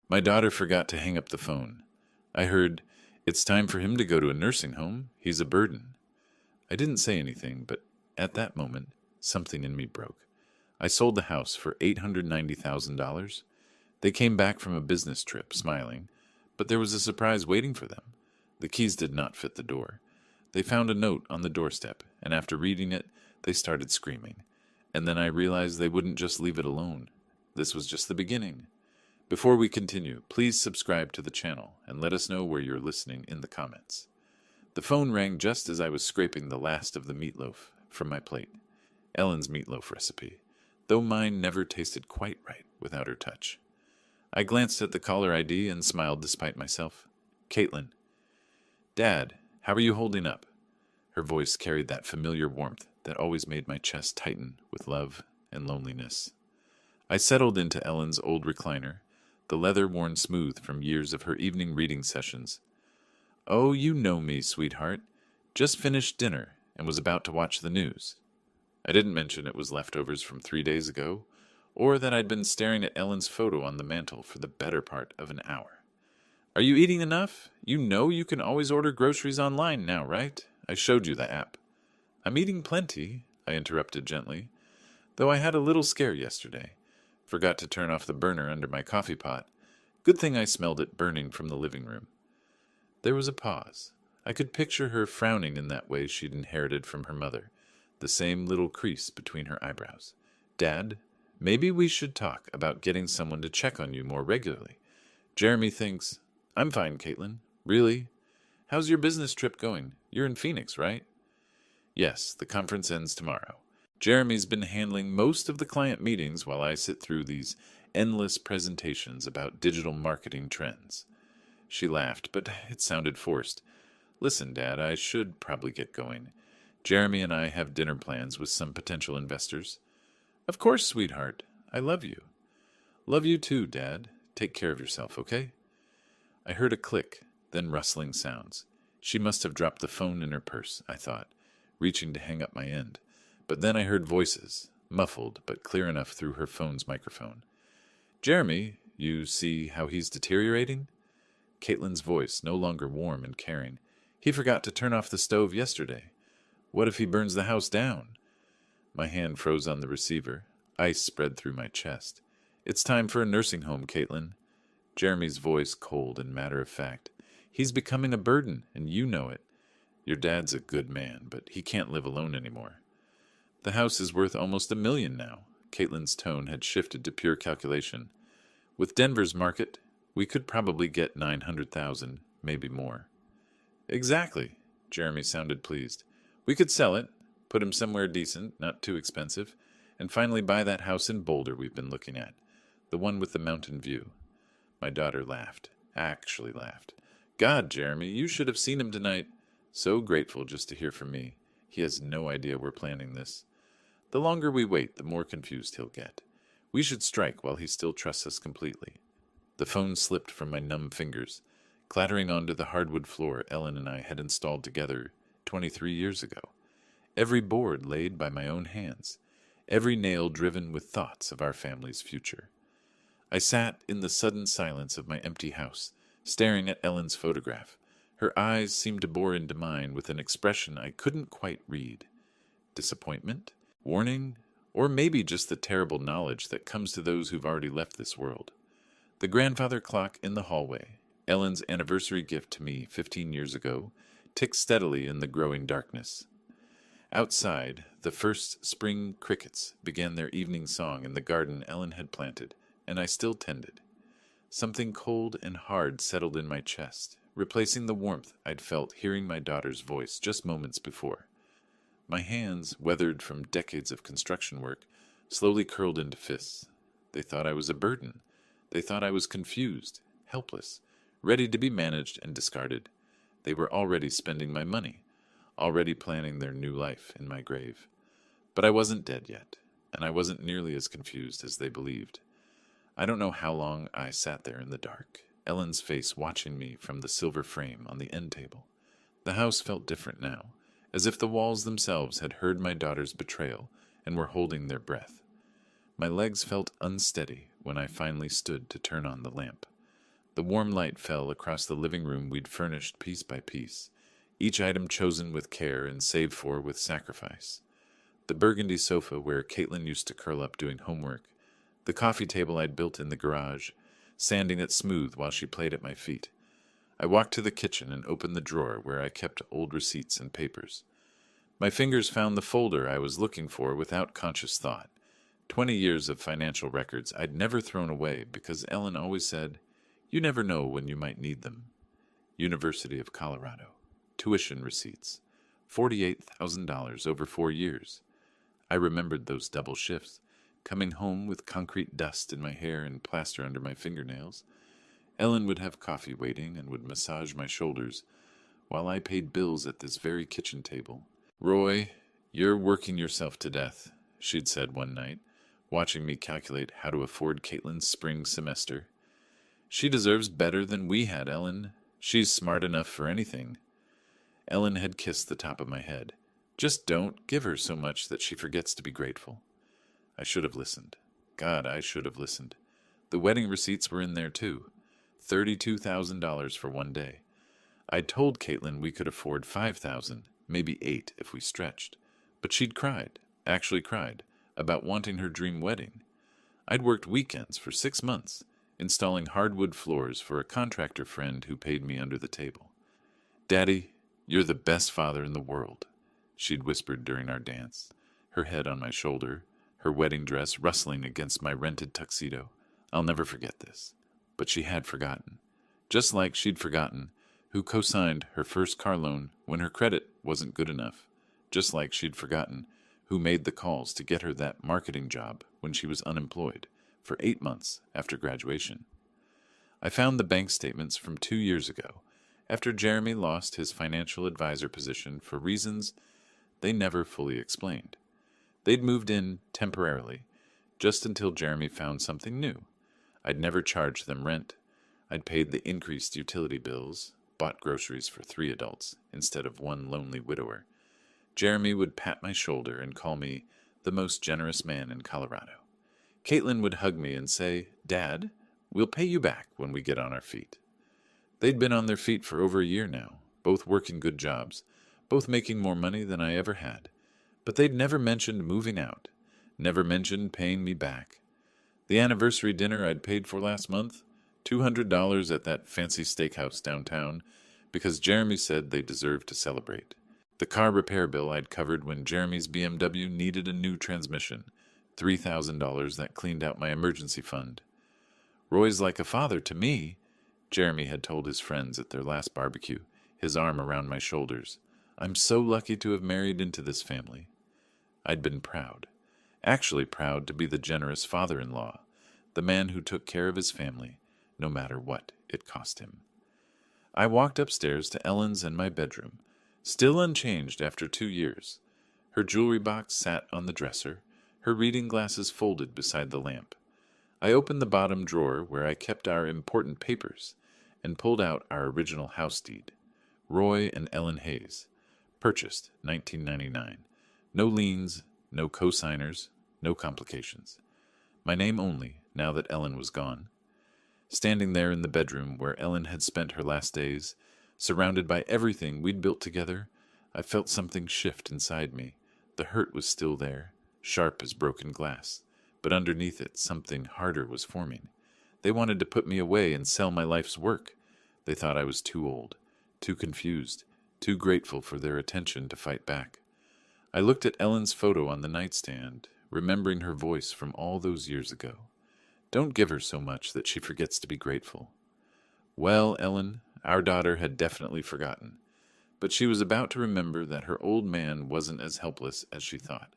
My daughter forgot to hang up the phone. I heard, "It's time for him to go to a nursing home. He's a burden." I didn't say anything, but at that moment, something in me broke. I sold the house for $890,000. They came back from a business trip, smiling, but there was a surprise waiting for them. The keys did not fit the door. They found a note on the doorstep, and after reading it, they started screaming. And then I realized they wouldn't just leave it alone. This was just the beginning. Before we continue, please subscribe to the channel and let us know where you're listening in the comments. The phone rang just as I was scraping the last of the meatloaf from my plate. Ellen's meatloaf recipe, though mine never tasted quite right without her touch. I glanced at the caller ID and smiled despite myself. Caitlin. "Dad, how are you holding up?" Her voice carried that familiar warmth that always made my chest tighten with love and loneliness. I settled into Ellen's old recliner, the leather worn smooth from years of her evening reading sessions. "Oh, you know me, sweetheart. Just finished dinner and was about to watch the news." I didn't mention it was leftovers from 3 days ago, or that I'd been staring at Ellen's photo on the mantel for the better part of an hour. "Are you eating enough? You know you can always order groceries online now, right? I showed you the app." "I'm eating plenty," I interrupted gently, "though I had a little scare yesterday. Forgot to turn off the burner under my coffee pot. Good thing I smelled it burning from the living room." There was a pause. I could picture her frowning in that way she'd inherited from her mother, the same little crease between her eyebrows. "Dad, maybe we should talk about getting someone to check on you more regularly. Jeremy thinks—" "I'm fine, Caitlin. Really? How's your business trip going? You're in Phoenix, right?" "Yes, the conference ends tomorrow. Jeremy's been handling most of the client meetings while I sit through these endless presentations about digital marketing trends." She laughed, but it sounded forced. "Listen, Dad, I should probably get going. Jeremy and I have dinner plans with some potential investors." "Of course, sweetheart. I love you." "Love you too, Dad. Take care of yourself, okay?" I heard a click, then rustling sounds. She must have dropped the phone in her purse, I thought, reaching to hang up my end. But then I heard voices, muffled but clear enough through her phone's microphone. "Jeremy, you see how he's deteriorating?" Caitlin's voice, no longer warm and caring. "He forgot to turn off the stove yesterday. What if he burns the house down?" My hand froze on the receiver. Ice spread through my chest. "It's time for a nursing home, Caitlin." Jeremy's voice cold and matter-of-fact. "He's becoming a burden, and you know it. Your dad's a good man, but he can't live alone anymore." "The house is worth almost $1 million now." Caitlin's tone had shifted to pure calculation. "With Denver's market, we could probably get 900,000, maybe more." "Exactly." Jeremy sounded pleased. "We could sell it, put him somewhere decent, not too expensive, and finally buy that house in Boulder we've been looking at, the one with the mountain view." My daughter laughed, actually laughed. "God, Jeremy, you should have seen him tonight. So grateful just to hear from me. He has no idea we're planning this. The longer we wait, the more confused he'll get. We should strike while he still trusts us completely." The phone slipped from my numb fingers, clattering onto the hardwood floor Ellen and I had installed together 23 years ago. Every board laid by my own hands, every nail driven with thoughts of our family's future. I sat in the sudden silence of my empty house, staring at Ellen's photograph. Her eyes seemed to bore into mine with an expression I couldn't quite read. Disappointment? Warning? Or maybe just the terrible knowledge that comes to those who've already left this world. The grandfather clock in the hallway, Ellen's anniversary gift to me 15 years ago, ticked steadily in the growing darkness. Outside, the first spring crickets began their evening song in the garden Ellen had planted, and I still tended. Something cold and hard settled in my chest, replacing the warmth I'd felt hearing my daughter's voice just moments before. My hands, weathered from decades of construction work, slowly curled into fists. They thought I was a burden. They thought I was confused, helpless, ready to be managed and discarded. They were already spending my money, already planning their new life in my grave. But I wasn't dead yet, and I wasn't nearly as confused as they believed. I don't know how long I sat there in the dark, Ellen's face watching me from the silver frame on the end table. The house felt different now, as if the walls themselves had heard my daughter's betrayal and were holding their breath. My legs felt unsteady when I finally stood to turn on the lamp. The warm light fell across the living room we'd furnished piece by piece, each item chosen with care and saved for with sacrifice. The burgundy sofa where Caitlin used to curl up doing homework, the coffee table I'd built in the garage, sanding it smooth while she played at my feet. I walked to the kitchen and opened the drawer where I kept old receipts and papers. My fingers found the folder I was looking for without conscious thought. 20 years of financial records I'd never thrown away because Ellen always said, "You never know when you might need them." University of Colorado. Tuition receipts. $48,000 over 4 years. I remembered those double shifts, coming home with concrete dust in my hair and plaster under my fingernails. Ellen would have coffee waiting and would massage my shoulders while I paid bills at this very kitchen table. "Roy, you're working yourself to death," she'd said one night, watching me calculate how to afford Caitlin's spring semester. "She deserves better than we had, Ellen. She's smart enough for anything." Ellen had kissed the top of my head. "Just don't give her so much that she forgets to be grateful." I should have listened. God, I should have listened. The wedding receipts were in there too. $32,000 for one day. I'd told Caitlin we could afford $5,000, maybe $8,000 if we stretched. But she'd cried, actually cried, about wanting her dream wedding. I'd worked weekends for 6 months, installing hardwood floors for a contractor friend who paid me under the table. "Daddy, you're the best father in the world," she'd whispered during our dance, her head on my shoulder, her wedding dress rustling against my rented tuxedo. I'll never forget this. But she had forgotten. Just like she'd forgotten who co-signed her first car loan when her credit wasn't good enough. Just like she'd forgotten who made the calls to get her that marketing job when she was unemployed for 8 months after graduation. I found the bank statements from 2 years ago, after Jeremy lost his financial advisor position for reasons they never fully explained. They'd moved in temporarily, just until Jeremy found something new. I'd never charged them rent. I'd paid the increased utility bills, bought groceries for 3 adults instead of one lonely widower. Jeremy would pat my shoulder and call me the most generous man in Colorado. Caitlin would hug me and say, "Dad, we'll pay you back when we get on our feet." They'd been on their feet for over a year now, both working good jobs, both making more money than I ever had. But they'd never mentioned moving out, never mentioned paying me back. The anniversary dinner I'd paid for last month, $200 at that fancy steakhouse downtown, because Jeremy said they deserved to celebrate. The car repair bill I'd covered when Jeremy's BMW needed a new transmission, $3,000 that cleaned out my emergency fund. "Roy's like a father to me," Jeremy had told his friends at their last barbecue, his arm around my shoulders. "I'm so lucky to have married into this family." I'd been proud, actually proud to be the generous father-in-law, the man who took care of his family, no matter what it cost him. I walked upstairs to Ellen's and my bedroom, still unchanged after 2 years. Her jewelry box sat on the dresser, her reading glasses folded beside the lamp. I opened the bottom drawer where I kept our important papers and pulled out our original house deed. Roy and Ellen Hayes. Purchased 1999. No liens, no co-signers, no complications. My name only, now that Ellen was gone. Standing there in the bedroom where Ellen had spent her last days, surrounded by everything we'd built together, I felt something shift inside me. The hurt was still there, sharp as broken glass, but underneath it something harder was forming. They wanted to put me away and sell my life's work. They thought I was too old, too confused, too grateful for their attention to fight back. I looked at Ellen's photo on the nightstand, remembering her voice from all those years ago. "Don't give her so much that she forgets to be grateful." Well, Ellen, our daughter had definitely forgotten, but she was about to remember that her old man wasn't as helpless as she thought.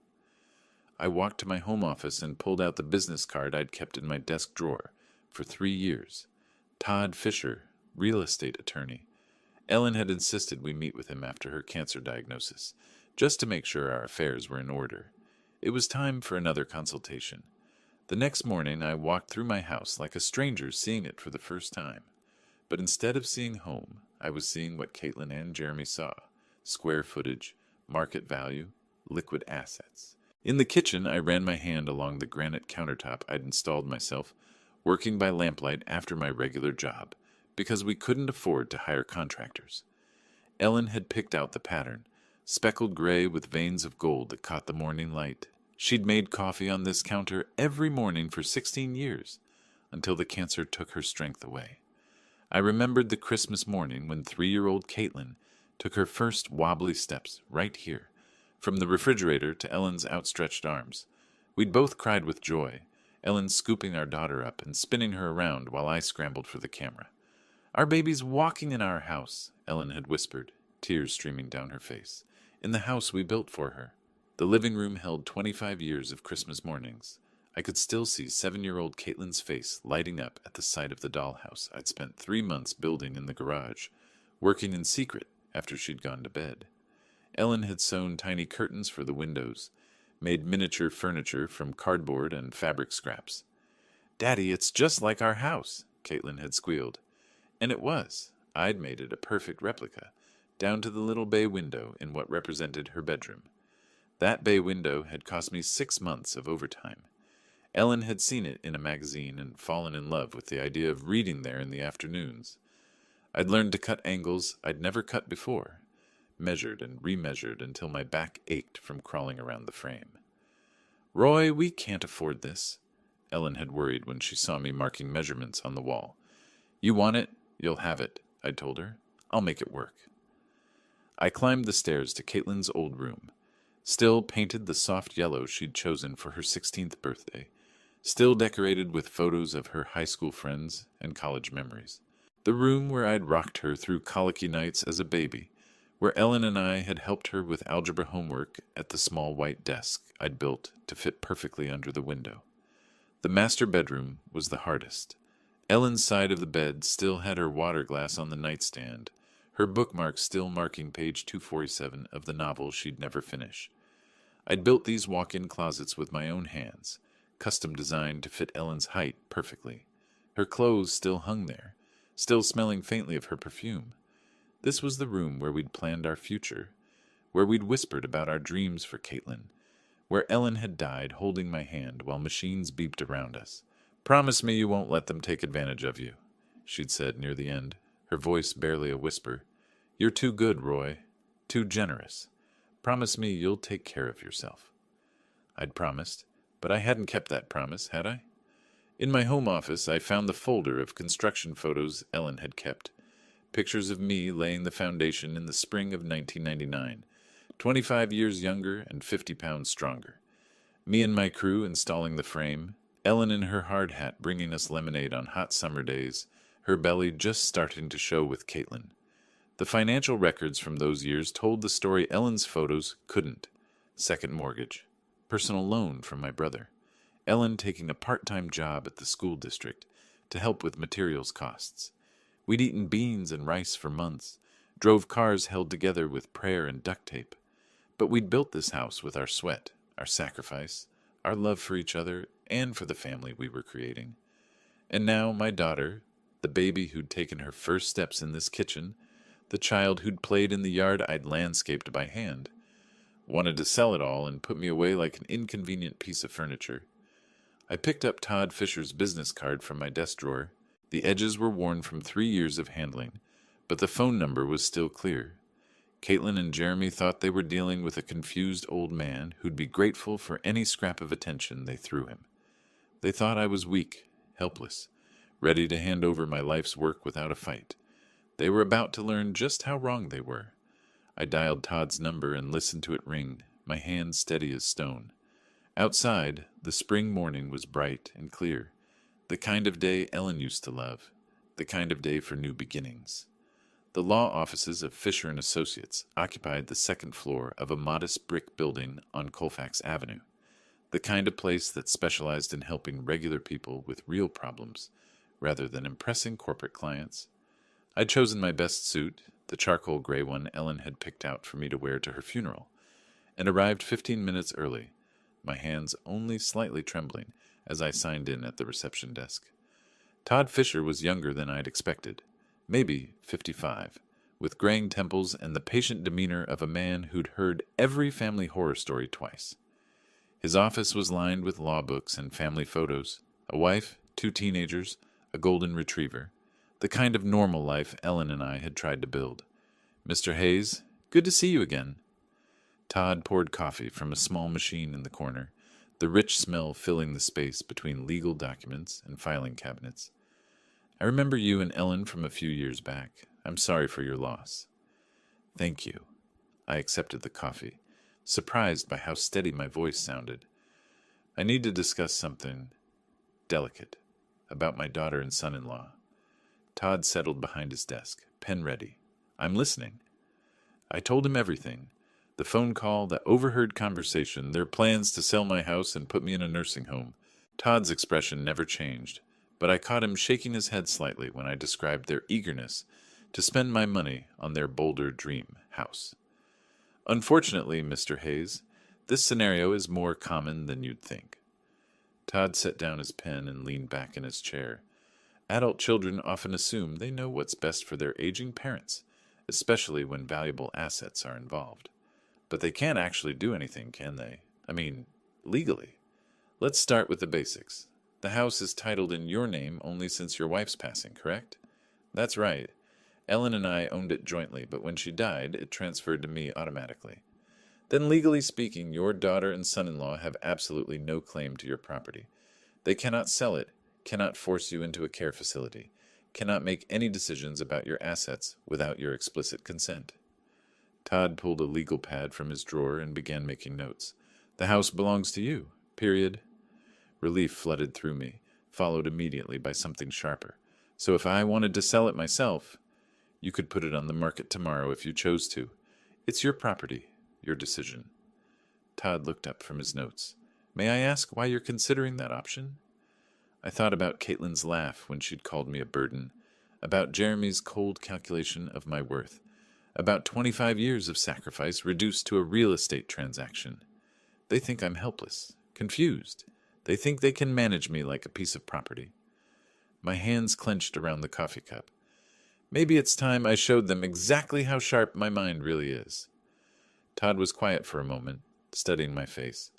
I walked to my home office and pulled out the business card I'd kept in my desk drawer for 3 years. Todd Fisher, real estate attorney. Ellen had insisted we meet with him after her cancer diagnosis, just to make sure our affairs were in order. It was time for another consultation. The next morning I walked through my house like a stranger seeing it for the first time. But instead of seeing home, I was seeing what Caitlin and Jeremy saw: square footage, market value, liquid assets. In the kitchen, I ran my hand along the granite countertop I'd installed myself, working by lamplight after my regular job, because we couldn't afford to hire contractors. Ellen had picked out the pattern, speckled gray with veins of gold that caught the morning light. She'd made coffee on this counter every morning for 16 years, until the cancer took her strength away. I remembered the Christmas morning when 3-year-old Caitlin took her first wobbly steps right here, from the refrigerator to Ellen's outstretched arms. We'd both cried with joy, Ellen scooping our daughter up and spinning her around while I scrambled for the camera. "Our baby's walking in our house," Ellen had whispered, tears streaming down her face, "in the house we built for her." The living room held 25 years of Christmas mornings. I could still see 7-year-old Caitlin's face lighting up at the sight of the dollhouse I'd spent 3 months building in the garage, working in secret after she'd gone to bed. Ellen had sewn tiny curtains for the windows, made miniature furniture from cardboard and fabric scraps. "Daddy, it's just like our house," Caitlin had squealed. And it was. I'd made it a perfect replica, down to the little bay window in what represented her bedroom. That bay window had cost me 6 months of overtime. Ellen had seen it in a magazine and fallen in love with the idea of reading there in the afternoons. I'd learned to cut angles I'd never cut before, measured and remeasured until my back ached from crawling around the frame. "Roy, we can't afford this," Ellen had worried when she saw me marking measurements on the wall. "You want it, you'll have it," I'd told her. "I'll make it work." I climbed the stairs to Caitlin's old room, still painted the soft yellow she'd chosen for her 16th birthday, still decorated with photos of her high school friends and college memories. The room where I'd rocked her through colicky nights as a baby, where Ellen and I had helped her with algebra homework at the small white desk I'd built to fit perfectly under the window. The master bedroom was the hardest. Ellen's side of the bed still had her water glass on the nightstand, her bookmark still marking page 247 of the novel she'd never finish. I'd built these walk-in closets with my own hands, custom designed to fit Ellen's height perfectly. Her clothes still hung there, still smelling faintly of her perfume. This was the room where we'd planned our future, where we'd whispered about our dreams for Caitlin, where Ellen had died holding my hand while machines beeped around us. "Promise me you won't let them take advantage of you," she'd said near the end, her voice barely a whisper. "You're too good, Roy. Too generous. Promise me you'll take care of yourself." I'd promised, but I hadn't kept that promise, had I? In my home office, I found the folder of construction photos Ellen had kept. Pictures of me laying the foundation in the spring of 1999, 25 years younger and 50 pounds stronger. Me and my crew installing the frame, Ellen in her hard hat bringing us lemonade on hot summer days, her belly just starting to show with Caitlin. The financial records from those years told the story Ellen's photos couldn't. Second mortgage. Personal loan from my brother. Ellen taking a part-time job at the school district to help with materials costs. We'd eaten beans and rice for months, drove cars held together with prayer and duct tape. But we'd built this house with our sweat, our sacrifice, our love for each other, and for the family we were creating. And now my daughter, the baby who'd taken her first steps in this kitchen, the child who'd played in the yard I'd landscaped by hand, wanted to sell it all and put me away like an inconvenient piece of furniture. I picked up Todd Fisher's business card from my desk drawer. The edges were worn from 3 years of handling, but the phone number was still clear. Caitlin and Jeremy thought they were dealing with a confused old man who'd be grateful for any scrap of attention they threw him. They thought I was weak, helpless, ready to hand over my life's work without a fight. They were about to learn just how wrong they were. I dialed Todd's number and listened to it ring, my hand steady as stone. Outside, the spring morning was bright and clear, the kind of day Ellen used to love, the kind of day for new beginnings. The law offices of Fisher and Associates occupied the second floor of a modest brick building on Colfax Avenue, the kind of place that specialized in helping regular people with real problems rather than impressing corporate clients. I'd chosen my best suit, the charcoal gray one Ellen had picked out for me to wear to her funeral, and arrived 15 minutes early, my hands only slightly trembling as I signed in at the reception desk. Todd Fisher was younger than I'd expected, maybe 55, with graying temples and the patient demeanor of a man who'd heard every family horror story twice. His office was lined with law books and family photos, a wife, 2 teenagers, a golden retriever. The kind of normal life Ellen and I had tried to build. "Mr. Hayes, good to see you again." Todd poured coffee from a small machine in the corner, the rich smell filling the space between legal documents and filing cabinets. "I remember you and Ellen from a few years back. I'm sorry for your loss." "Thank you." I accepted the coffee, surprised by how steady my voice sounded. "I need to discuss something delicate about my daughter and son-in-law." Todd settled behind his desk, pen ready. "I'm listening." I told him everything. The phone call, the overheard conversation, their plans to sell my house and put me in a nursing home. Todd's expression never changed, but I caught him shaking his head slightly when I described their eagerness to spend my money on their Boulder dream house. "Unfortunately, Mr. Hayes, this scenario is more common than you'd think." Todd set down his pen and leaned back in his chair. "Adult children often assume they know what's best for their aging parents, especially when valuable assets are involved. But they can't actually do anything, can they? I mean, legally. Let's start with the basics. The house is titled in your name only since your wife's passing, correct?" "That's right. Ellen and I owned it jointly, but when she died, it transferred to me automatically." "Then legally speaking, your daughter and son-in-law have absolutely no claim to your property. They cannot sell it, cannot force you into a care facility, cannot make any decisions about your assets without your explicit consent." Todd pulled a legal pad from his drawer and began making notes. "The house belongs to you, period." Relief flooded through me, followed immediately by something sharper. "So if I wanted to sell it myself, you could put it on the market tomorrow if you chose to. It's your property, your decision." Todd looked up from his notes. "May I ask why you're considering that option?" I thought about Caitlin's laugh when she'd called me a burden, about Jeremy's cold calculation of my worth, about 25 years of sacrifice reduced to a real estate transaction. They think I'm helpless, confused. They think they can manage me like a piece of property. My hands clenched around the coffee cup. Maybe it's time I showed them exactly how sharp my mind really is. Todd was quiet for a moment, studying my face.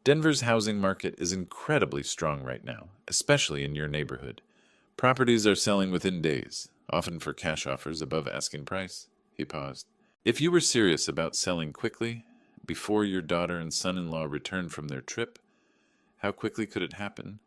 "Denver's housing market is incredibly strong right now, especially in your neighborhood. Properties are selling within days, often for cash offers above asking price." He paused. "If you were serious about selling quickly, before your daughter and son-in-law return from their trip, how quickly could it happen?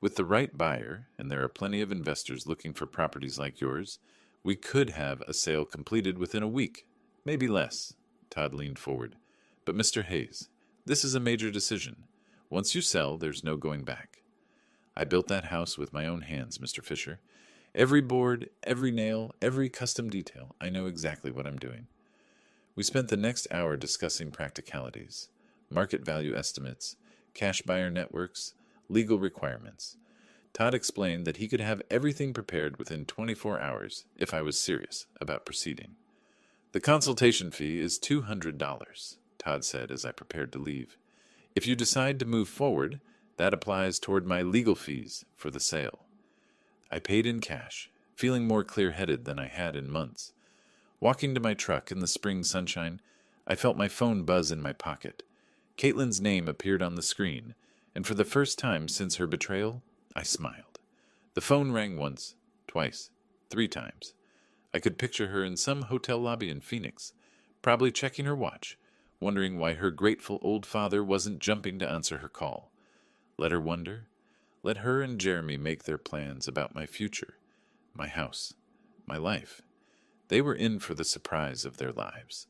With the right buyer, and there are plenty of investors looking for properties like yours, we could have a sale completed within a week, maybe less." Todd leaned forward. "But Mr. Hayes, this is a major decision. Once you sell, there's no going back. I built that house with my own hands, Mr. Fisher. Every board, every nail, every custom detail. I know exactly what I'm doing." We spent the next hour discussing practicalities, market value estimates, cash buyer networks, legal requirements. Todd explained that he could have everything prepared within 24 hours if I was serious about proceeding. "The consultation fee is $200, Todd said as I prepared to leave. "If you decide to move forward, that applies toward my legal fees for the sale." I paid in cash, feeling more clear-headed than I had in months. Walking to my truck in the spring sunshine, I felt my phone buzz in my pocket. Caitlin's name appeared on the screen, and for the first time since her betrayal, I smiled. The phone rang once, twice, 3 times. I could picture her in some hotel lobby in Phoenix, probably checking her watch, wondering why her grateful old father wasn't jumping to answer her call. Let her wonder. Let her and Jeremy make their plans about my future, my house, my life. They were in for the surprise of their lives.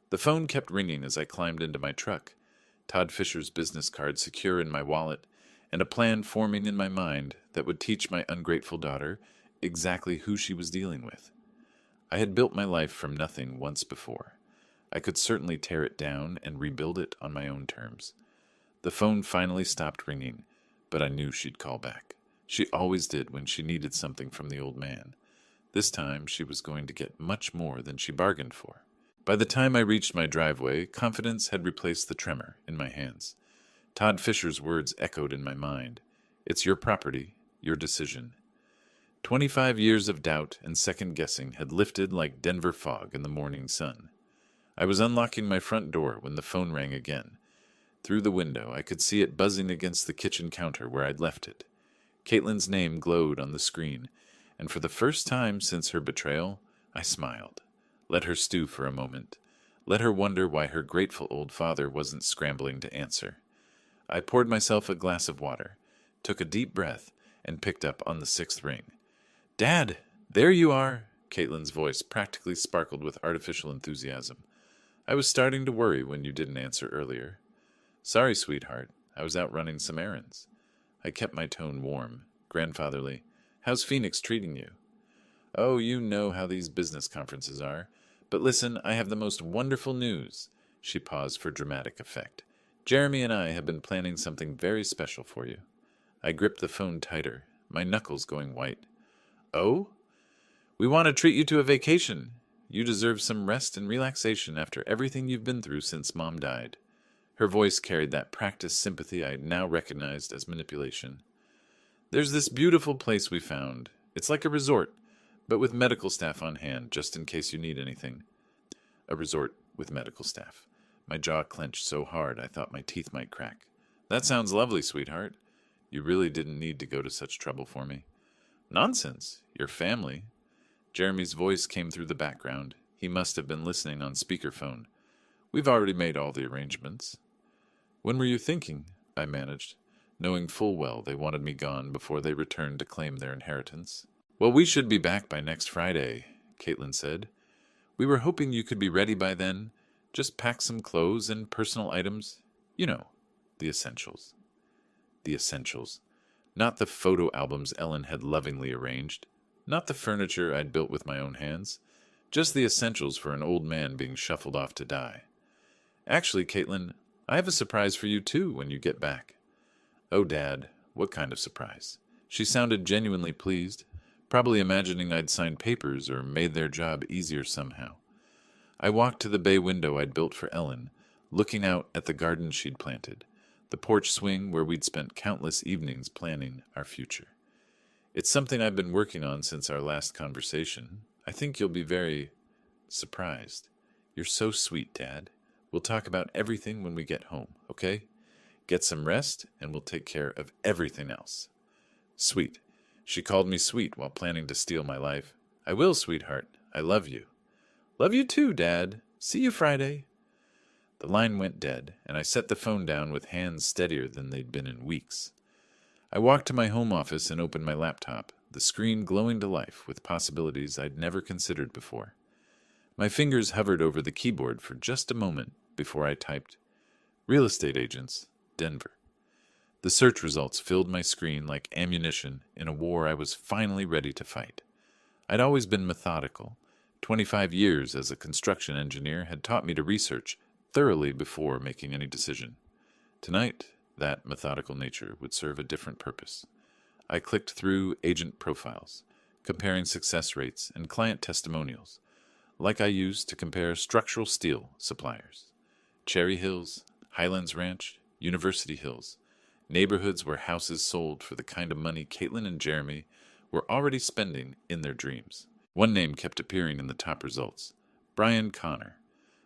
The phone kept ringing as I climbed into my truck, Todd Fisher's business card secure in my wallet, and a plan forming in my mind that would teach my ungrateful daughter exactly who she was dealing with. I had built my life from nothing once before. I could certainly tear it down and rebuild it on my own terms. The phone finally stopped ringing, but I knew she'd call back. She always did when she needed something from the old man. This time she was going to get much more than she bargained for. By the time I reached my driveway, confidence had replaced the tremor in my hands. Todd Fisher's words echoed in my mind. "It's your property, your decision." 25 years of doubt and second-guessing had lifted like Denver fog in the morning sun. I was unlocking my front door when the phone rang again. Through the window, I could see it buzzing against the kitchen counter where I'd left it. Caitlin's name glowed on the screen, and for the first time since her betrayal, I smiled. Let her stew for a moment. Let her wonder why her grateful old father wasn't scrambling to answer. I poured myself a glass of water, took a deep breath, and picked up on the sixth ring. "Dad, there you are!" Caitlin's voice practically sparkled with artificial enthusiasm. "I was starting to worry when you didn't answer earlier." "Sorry, sweetheart. I was out running some errands." I kept my tone warm, grandfatherly. "How's Phoenix treating you?" "Oh, you know how these business conferences are. But listen, I have the most wonderful news." She paused for dramatic effect. "Jeremy and I have been planning something very special for you." I gripped the phone tighter, my knuckles going white. "Oh?" "We want to treat you to a vacation. You deserve some rest and relaxation after everything you've been through since Mom died." Her voice carried that practiced sympathy I now recognized as manipulation. "There's this beautiful place we found. It's like a resort, but with medical staff on hand, just in case you need anything." A resort with medical staff. My jaw clenched so hard I thought my teeth might crack. "That sounds lovely, sweetheart. You really didn't need to go to such trouble for me." "Nonsense. Your family." Jeremy's voice came through the background. He must have been listening on speakerphone. "We've already made all the arrangements." "When were you thinking?" I managed, knowing full well they wanted me gone before they returned to claim their inheritance. "Well, we should be back by next Friday," Caitlin said. "We were hoping you could be ready by then. Just pack some clothes and personal items. You know, the essentials." The essentials. Not the photo albums Ellen had lovingly arranged. Not the furniture I'd built with my own hands. Just the essentials for an old man being shuffled off to die. "Actually, Caitlin, I have a surprise for you too when you get back." "Oh, Dad, what kind of surprise?" She sounded genuinely pleased, probably imagining I'd signed papers or made their job easier somehow. I walked to the bay window I'd built for Ellen, looking out at the garden she'd planted, the porch swing where we'd spent countless evenings planning our future. "It's something I've been working on since our last conversation. I think you'll be very surprised." "You're so sweet, Dad. We'll talk about everything when we get home, okay? Get some rest, and we'll take care of everything else." Sweet. She called me sweet while planning to steal my life. "I will, sweetheart. I love you." "Love you too, Dad. See you Friday." The line went dead, and I set the phone down with hands steadier than they'd been in weeks. I walked to my home office and opened my laptop, the screen glowing to life with possibilities I'd never considered before. My fingers hovered over the keyboard for just a moment before I typed, "Real estate agents, Denver." The search results filled my screen like ammunition in a war I was finally ready to fight. I'd always been methodical. 25 years as a construction engineer had taught me to research thoroughly before making any decision. Tonight, that methodical nature would serve a different purpose. I clicked through agent profiles, comparing success rates and client testimonials, like I used to compare structural steel suppliers. Cherry Hills, Highlands Ranch, University Hills, neighborhoods where houses sold for the kind of money Caitlin and Jeremy were already spending in their dreams. One name kept appearing in the top results: Brian Connor,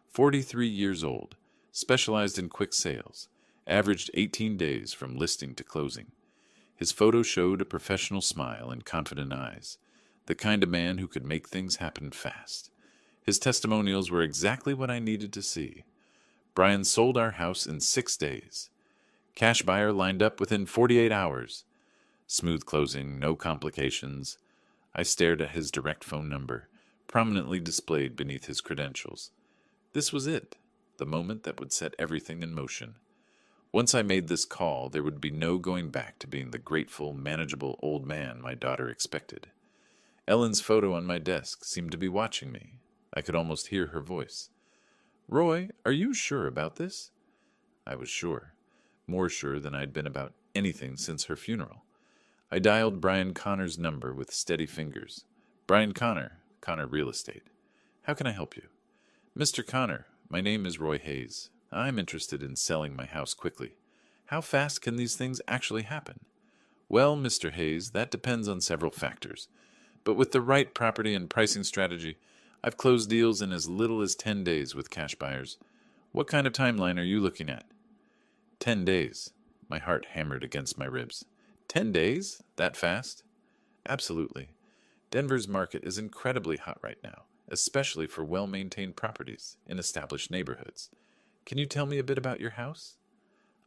43 years old, specialized in quick sales, averaged 18 days from listing to closing. His photo showed a professional smile and confident eyes, the kind of man who could make things happen fast. His testimonials were exactly what I needed to see. Brian sold our house in 6 days. Cash buyer lined up within 48 hours. Smooth closing, no complications. I stared at his direct phone number, prominently displayed beneath his credentials. This was it, the moment that would set everything in motion. Once I made this call, there would be no going back to being the grateful, manageable old man my daughter expected. Ellen's photo on my desk seemed to be watching me. I could almost hear her voice. "Roy, are you sure about this?" I was sure. More sure than I'd been about anything since her funeral. I dialed Brian Connor's number with steady fingers. "Brian Connor, Connor Real Estate. How can I help you?" "Mr. Connor, my name is Roy Hayes. I'm interested in selling my house quickly. How fast can these things actually happen?" "Well, Mr. Hayes, that depends on several factors. But with the right property and pricing strategy, I've closed deals in as little as 10 days with cash buyers. What kind of timeline are you looking at?" 10 days. My heart hammered against my ribs. 10 days? That fast? Absolutely. Denver's market is incredibly hot right now, especially for well-maintained properties in established neighborhoods. Can you tell me a bit about your house?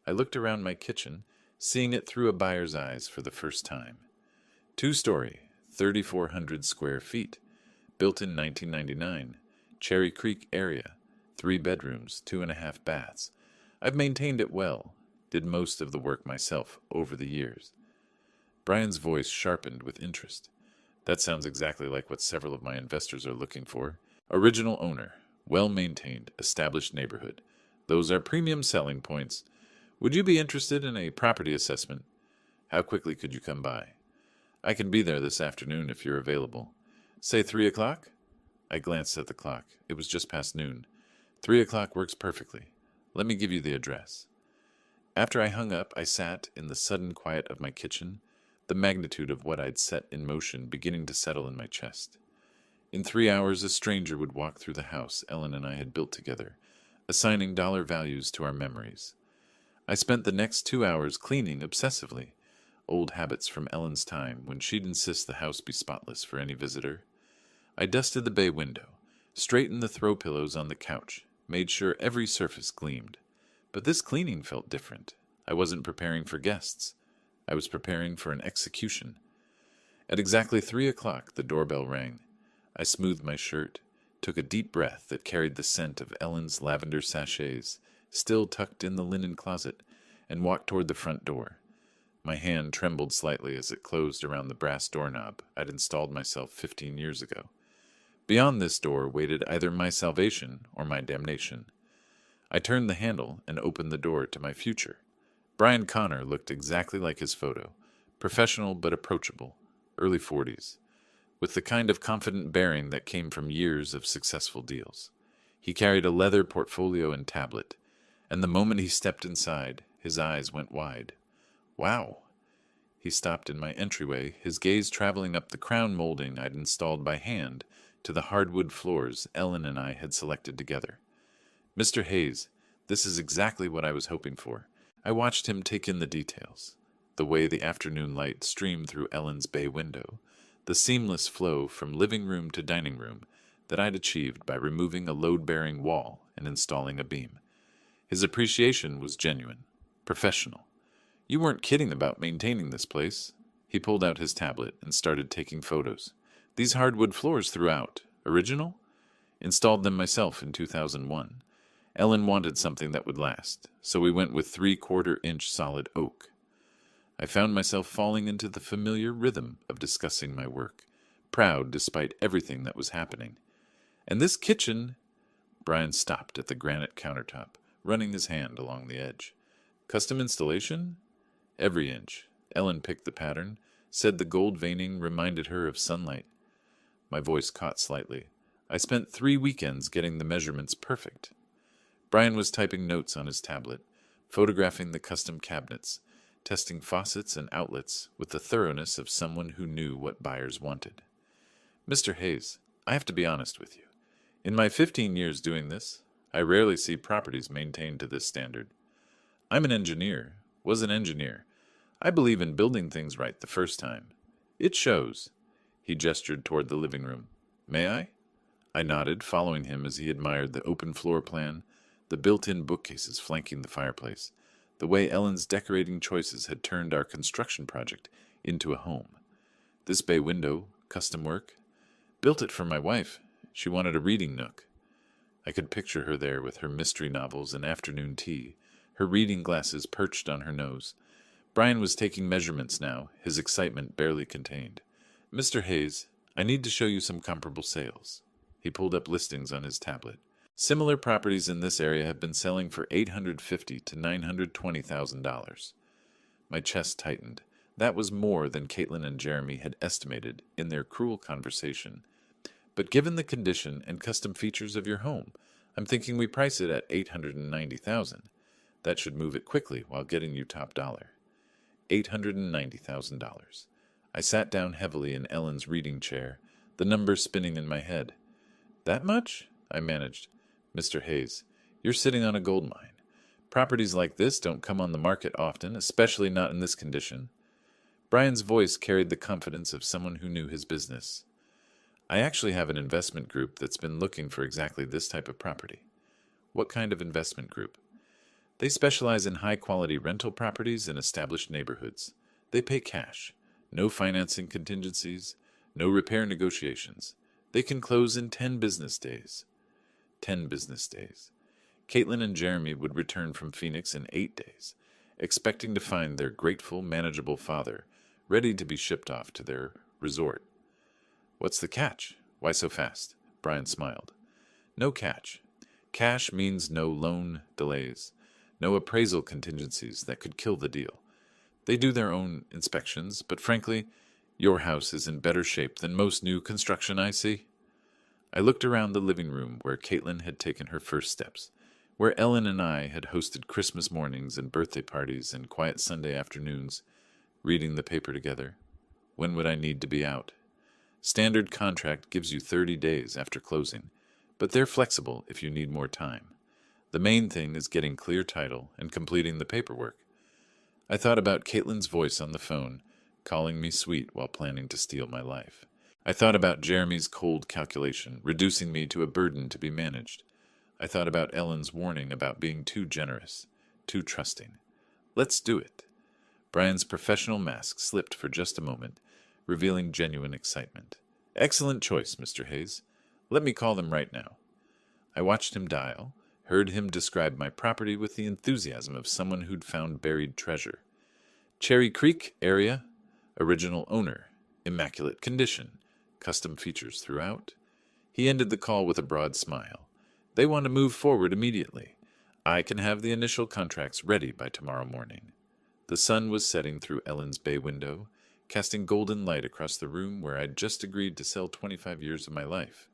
I looked around my kitchen, seeing it through a buyer's eyes for the first time. Two-story, 3,400 square feet, built in 1999, Cherry Creek area, 3 bedrooms, 2.5 baths. I've maintained it well, did most of the work myself over the years. Brian's voice sharpened with interest. That sounds exactly like what several of my investors are looking for. Original owner, well-maintained, established neighborhood. Those are premium selling points. Would you be interested in a property assessment? How quickly could you come by? I can be there this afternoon if you're available. Say 3 o'clock? I glanced at the clock. It was just past noon. 3 o'clock works perfectly. Let me give you the address. After I hung up, I sat in the sudden quiet of my kitchen, the magnitude of what I'd set in motion beginning to settle in my chest. In 3 hours, a stranger would walk through the house Ellen and I had built together, assigning dollar values to our memories. I spent the next 2 hours cleaning obsessively, old habits from Ellen's time when she'd insist the house be spotless for any visitor. I dusted the bay window, straightened the throw pillows on the couch, made sure every surface gleamed. But this cleaning felt different. I wasn't preparing for guests. I was preparing for an execution. At exactly 3 o'clock, the doorbell rang. I smoothed my shirt, took a deep breath that carried the scent of Ellen's lavender sachets, still tucked in the linen closet, and walked toward the front door. My hand trembled slightly as it closed around the brass doorknob I'd installed myself 15 years ago. Beyond this door waited either my salvation or my damnation. I turned the handle and opened the door to my future. Brian Connor looked exactly like his photo, professional but approachable, early 40s, with the kind of confident bearing that came from years of successful deals. He carried a leather portfolio and tablet, and the moment he stepped inside, his eyes went wide. Wow! He stopped in my entryway, his gaze traveling up the crown molding I'd installed by hand to the hardwood floors Ellen and I had selected together. Mr. Hayes, this is exactly what I was hoping for. I watched him take in the details, the way the afternoon light streamed through Ellen's bay window, the seamless flow from living room to dining room that I'd achieved by removing a load-bearing wall and installing a beam. His appreciation was genuine, professional. You weren't kidding about maintaining this place. He pulled out his tablet and started taking photos. These hardwood floors throughout, original? Installed them myself in 2001. Ellen wanted something that would last, so we went with 3/4-inch solid oak. I found myself falling into the familiar rhythm of discussing my work, proud despite everything that was happening. And this kitchen... Brian stopped at the granite countertop, running his hand along the edge. Custom installation? Every inch. Ellen picked the pattern, said the gold veining reminded her of sunlight. My voice caught slightly. I spent 3 weekends getting the measurements perfect. Brian was typing notes on his tablet, photographing the custom cabinets, testing faucets and outlets with the thoroughness of someone who knew what buyers wanted. Mr. Hayes, I have to be honest with you. In my 15 years doing this, I rarely see properties maintained to this standard. I'm an engineer, was an engineer. I believe in building things right the first time. It shows. He gestured toward the living room. May I? I nodded, following him as he admired the open floor plan, the built-in bookcases flanking the fireplace, the way Ellen's decorating choices had turned our construction project into a home. This bay window, custom work. Built it for my wife. She wanted a reading nook. I could picture her there with her mystery novels and afternoon tea, her reading glasses perched on her nose. Brian was taking measurements now, his excitement barely contained. Mr. Hayes, I need to show you some comparable sales. He pulled up listings on his tablet. Similar properties in this area have been selling for $850,000 to $920,000. My chest tightened. That was more than Caitlin and Jeremy had estimated in their cruel conversation. But given the condition and custom features of your home, I'm thinking we price it at $890,000. That should move it quickly while getting you top dollar. $890,000. I sat down heavily in Ellen's reading chair, the numbers spinning in my head. That much? I managed. Mr. Hayes, you're sitting on a gold mine. Properties like this don't come on the market often, especially not in this condition. Brian's voice carried the confidence of someone who knew his business. I actually have an investment group that's been looking for exactly this type of property. What kind of investment group? They specialize in high-quality rental properties in established neighborhoods. They pay cash. No financing contingencies. No repair negotiations. They can close in 10 business days. 10 business days. Caitlin and Jeremy would return from Phoenix in 8 days, expecting to find their grateful, manageable father ready to be shipped off to their resort. What's the catch? Why so fast? Brian smiled. No catch. Cash means no loan delays, no appraisal contingencies that could kill the deal. They do their own inspections, but frankly, your house is in better shape than most new construction I see. I looked around the living room where Caitlin had taken her first steps, where Ellen and I had hosted Christmas mornings and birthday parties and quiet Sunday afternoons, reading the paper together. When would I need to be out? Standard contract gives you 30 days after closing, but they're flexible if you need more time. The main thing is getting clear title and completing the paperwork. I thought about Caitlin's voice on the phone, calling me sweet while planning to steal my life. I thought about Jeremy's cold calculation, reducing me to a burden to be managed. I thought about Ellen's warning about being too generous, too trusting. Let's do it. Brian's professional mask slipped for just a moment, revealing genuine excitement. Excellent choice, Mr. Hayes. Let me call them right now. I watched him dial, heard him describe my property with the enthusiasm of someone who'd found buried treasure. Cherry Creek area, original owner, immaculate condition, custom features throughout. He ended the call with a broad smile. They want to move forward immediately. I can have the initial contracts ready by tomorrow morning. The sun was setting through Ellen's bay window, casting golden light across the room where I'd just agreed to sell 25 years of my life.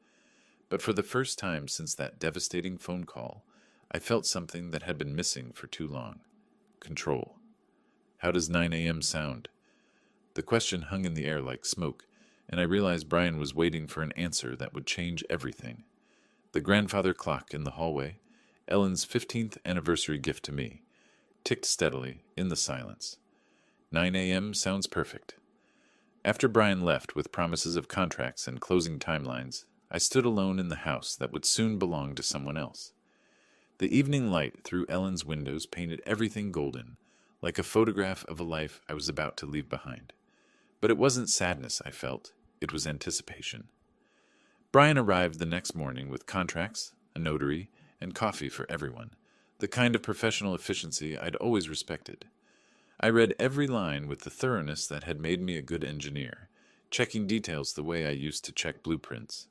But for the first time since that devastating phone call, I felt something that had been missing for too long. Control. How does 9 a.m. sound? The question hung in the air like smoke, and I realized Brian was waiting for an answer that would change everything. The grandfather clock in the hallway, Ellen's 15th anniversary gift to me, ticked steadily in the silence. 9 a.m. sounds perfect. After Brian left with promises of contracts and closing timelines, I stood alone in the house that would soon belong to someone else. The evening light through Ellen's windows painted everything golden, like a photograph of a life I was about to leave behind. But it wasn't sadness I felt, it was anticipation. Brian arrived the next morning with contracts, a notary, and coffee for everyone, the kind of professional efficiency I'd always respected. I read every line with the thoroughness that had made me a good engineer, checking details the way I used to check blueprints.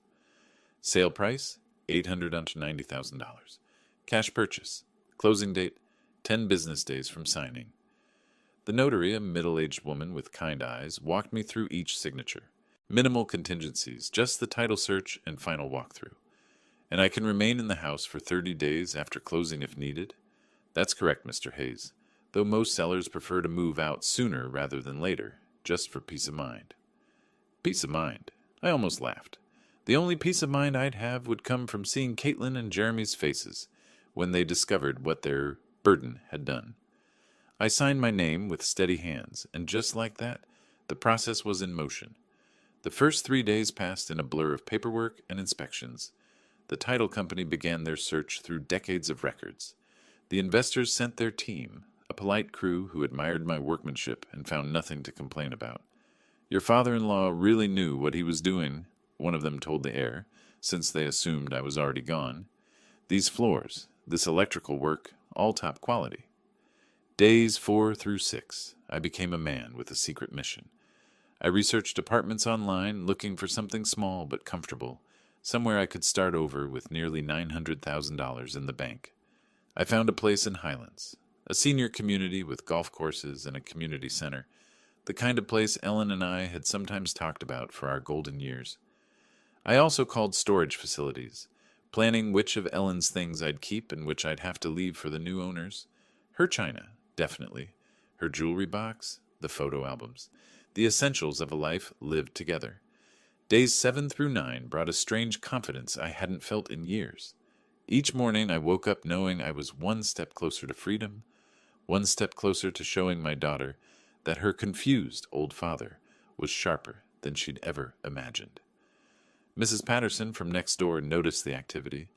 Sale price, $800 to $90,000. Cash purchase. Closing date, 10 business days from signing. The notary, a middle-aged woman with kind eyes, walked me through each signature. Minimal contingencies, just the title search and final walkthrough. And I can remain in the house for 30 days after closing if needed? That's correct, Mr. Hayes, though most sellers prefer to move out sooner rather than later, just for peace of mind. Peace of mind? I almost laughed. The only peace of mind I'd have would come from seeing Caitlin and Jeremy's faces when they discovered what their burden had done. I signed my name with steady hands, and just like that, the process was in motion. The first 3 days passed in a blur of paperwork and inspections. The title company began their search through decades of records. The investors sent their team, a polite crew who admired my workmanship and found nothing to complain about. Your father-in-law really knew what he was doing, one of them told the heir, since they assumed I was already gone. These floors, this electrical work, all top quality. Days 4 through 6, I became a man with a secret mission. I researched apartments online, looking for something small but comfortable, somewhere I could start over with nearly $900,000 in the bank. I found a place in Highlands, a senior community with golf courses and a community center, the kind of place Ellen and I had sometimes talked about for our golden years. I also called storage facilities, planning which of Ellen's things I'd keep and which I'd have to leave for the new owners. Her china, definitely. Her jewelry box, the photo albums, the essentials of a life lived together. Days 7 through 9 brought a strange confidence I hadn't felt in years. Each morning I woke up knowing I was one step closer to freedom, one step closer to showing my daughter that her confused old father was sharper than she'd ever imagined. Mrs. Patterson from next door noticed the activity,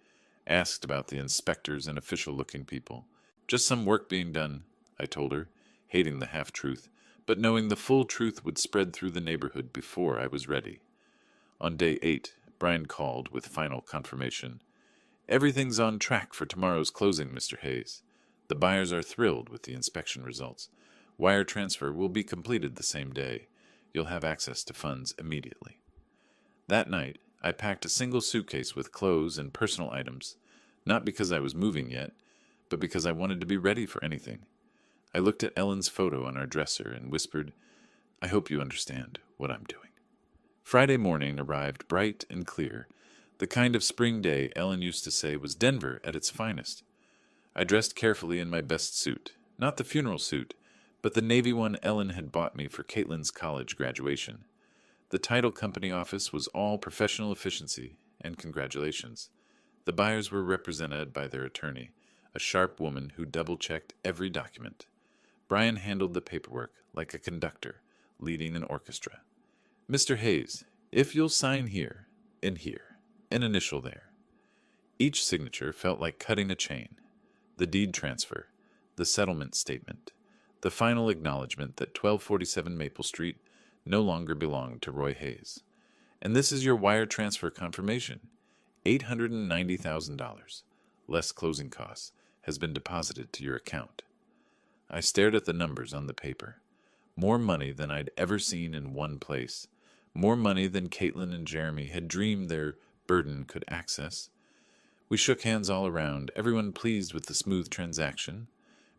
asked about the inspectors and official-looking people. Just some work being done, I told her, hating the half-truth, but knowing the full truth would spread through the neighborhood before I was ready. On day 8, Brian called with final confirmation. Everything's on track for tomorrow's closing, Mr. Hayes. The buyers are thrilled with the inspection results. Wire transfer will be completed the same day. You'll have access to funds immediately. That night, I packed a single suitcase with clothes and personal items, not because I was moving yet, but because I wanted to be ready for anything. I looked at Ellen's photo on our dresser and whispered, I hope you understand what I'm doing. Friday morning arrived bright and clear, the kind of spring day Ellen used to say was Denver at its finest. I dressed carefully in my best suit, not the funeral suit, but the navy one Ellen had bought me for Caitlin's college graduation. The title company office was all professional efficiency, and congratulations. The buyers were represented by their attorney, a sharp woman who double-checked every document. Brian handled the paperwork like a conductor, leading an orchestra. Mr. Hayes, if you'll sign here, and here, an initial there. Each signature felt like cutting a chain. The deed transfer, the settlement statement, the final acknowledgement that 1247 Maple Street no longer belonged to Roy Hayes. And this is your wire transfer confirmation. $890,000, less closing costs, has been deposited to your account. I stared at the numbers on the paper. More money than I'd ever seen in one place. More money than Caitlin and Jeremy had dreamed their burden could access. We shook hands all around, everyone pleased with the smooth transaction.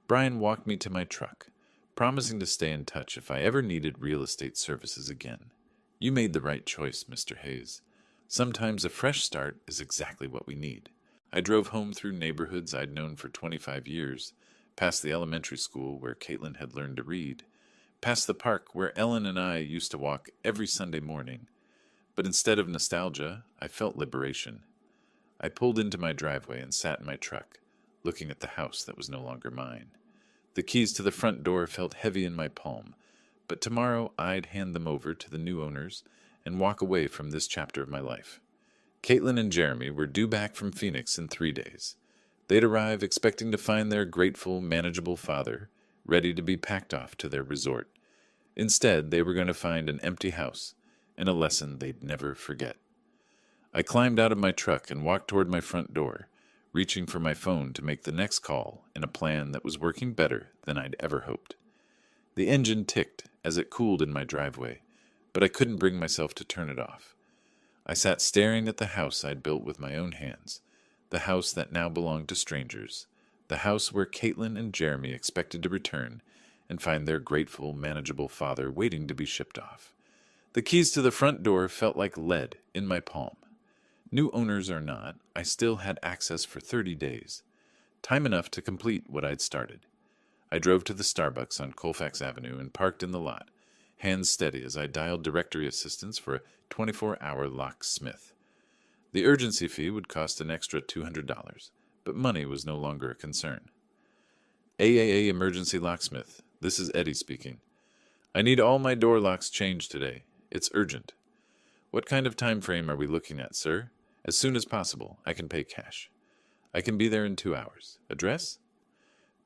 Brian walked me to my truck, promising to stay in touch if I ever needed real estate services again. You made the right choice, Mr. Hayes. Sometimes a fresh start is exactly what we need. I drove home through neighborhoods I'd known for 25 years, past the elementary school where Caitlin had learned to read, past the park where Ellen and I used to walk every Sunday morning. But instead of nostalgia, I felt liberation. I pulled into my driveway and sat in my truck, looking at the house that was no longer mine. The keys to the front door felt heavy in my palm, but tomorrow I'd hand them over to the new owners and walk away from this chapter of my life. Caitlin and Jeremy were due back from Phoenix in 3 days. They'd arrive expecting to find their grateful, manageable father ready to be packed off to their resort. Instead, they were going to find an empty house and a lesson they'd never forget. I climbed out of my truck and walked toward my front door, reaching for my phone to make the next call in a plan that was working better than I'd ever hoped. The engine ticked as it cooled in my driveway, but I couldn't bring myself to turn it off. I sat staring at the house I'd built with my own hands, the house that now belonged to strangers, the house where Caitlin and Jeremy expected to return and find their grateful, manageable father waiting to be shipped off. The keys to the front door felt like lead in my palm. New owners or not, I still had access for 30 days, time enough to complete what I'd started. I drove to the Starbucks on Colfax Avenue and parked in the lot, hands steady as I dialed directory assistance for a 24-hour locksmith. The urgency fee would cost an extra $200, but money was no longer a concern. AAA Emergency Locksmith, this is Eddie speaking. I need all my door locks changed today. It's urgent. What kind of time frame are we looking at, sir? As soon as possible. I can pay cash. I can be there in 2 hours. Address?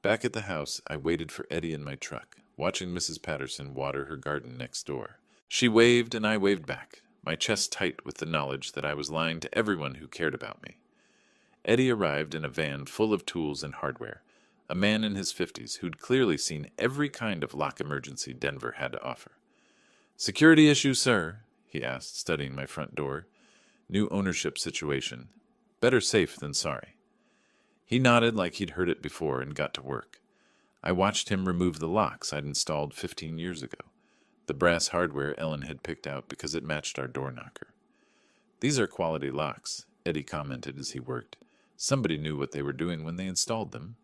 Back at the house, I waited for Eddie in my truck, watching Mrs. Patterson water her garden next door. She waved and I waved back, my chest tight with the knowledge that I was lying to everyone who cared about me. Eddie arrived in a van full of tools and hardware, a man in his 50s who'd clearly seen every kind of lock emergency Denver had to offer. Security issue, sir? He asked, studying my front door. New ownership situation. Better safe than sorry. He nodded like he'd heard it before and got to work. I watched him remove the locks I'd installed 15 years ago, the brass hardware Ellen had picked out because it matched our door knocker. These are quality locks, Eddie commented as he worked. Somebody knew what they were doing when they installed them.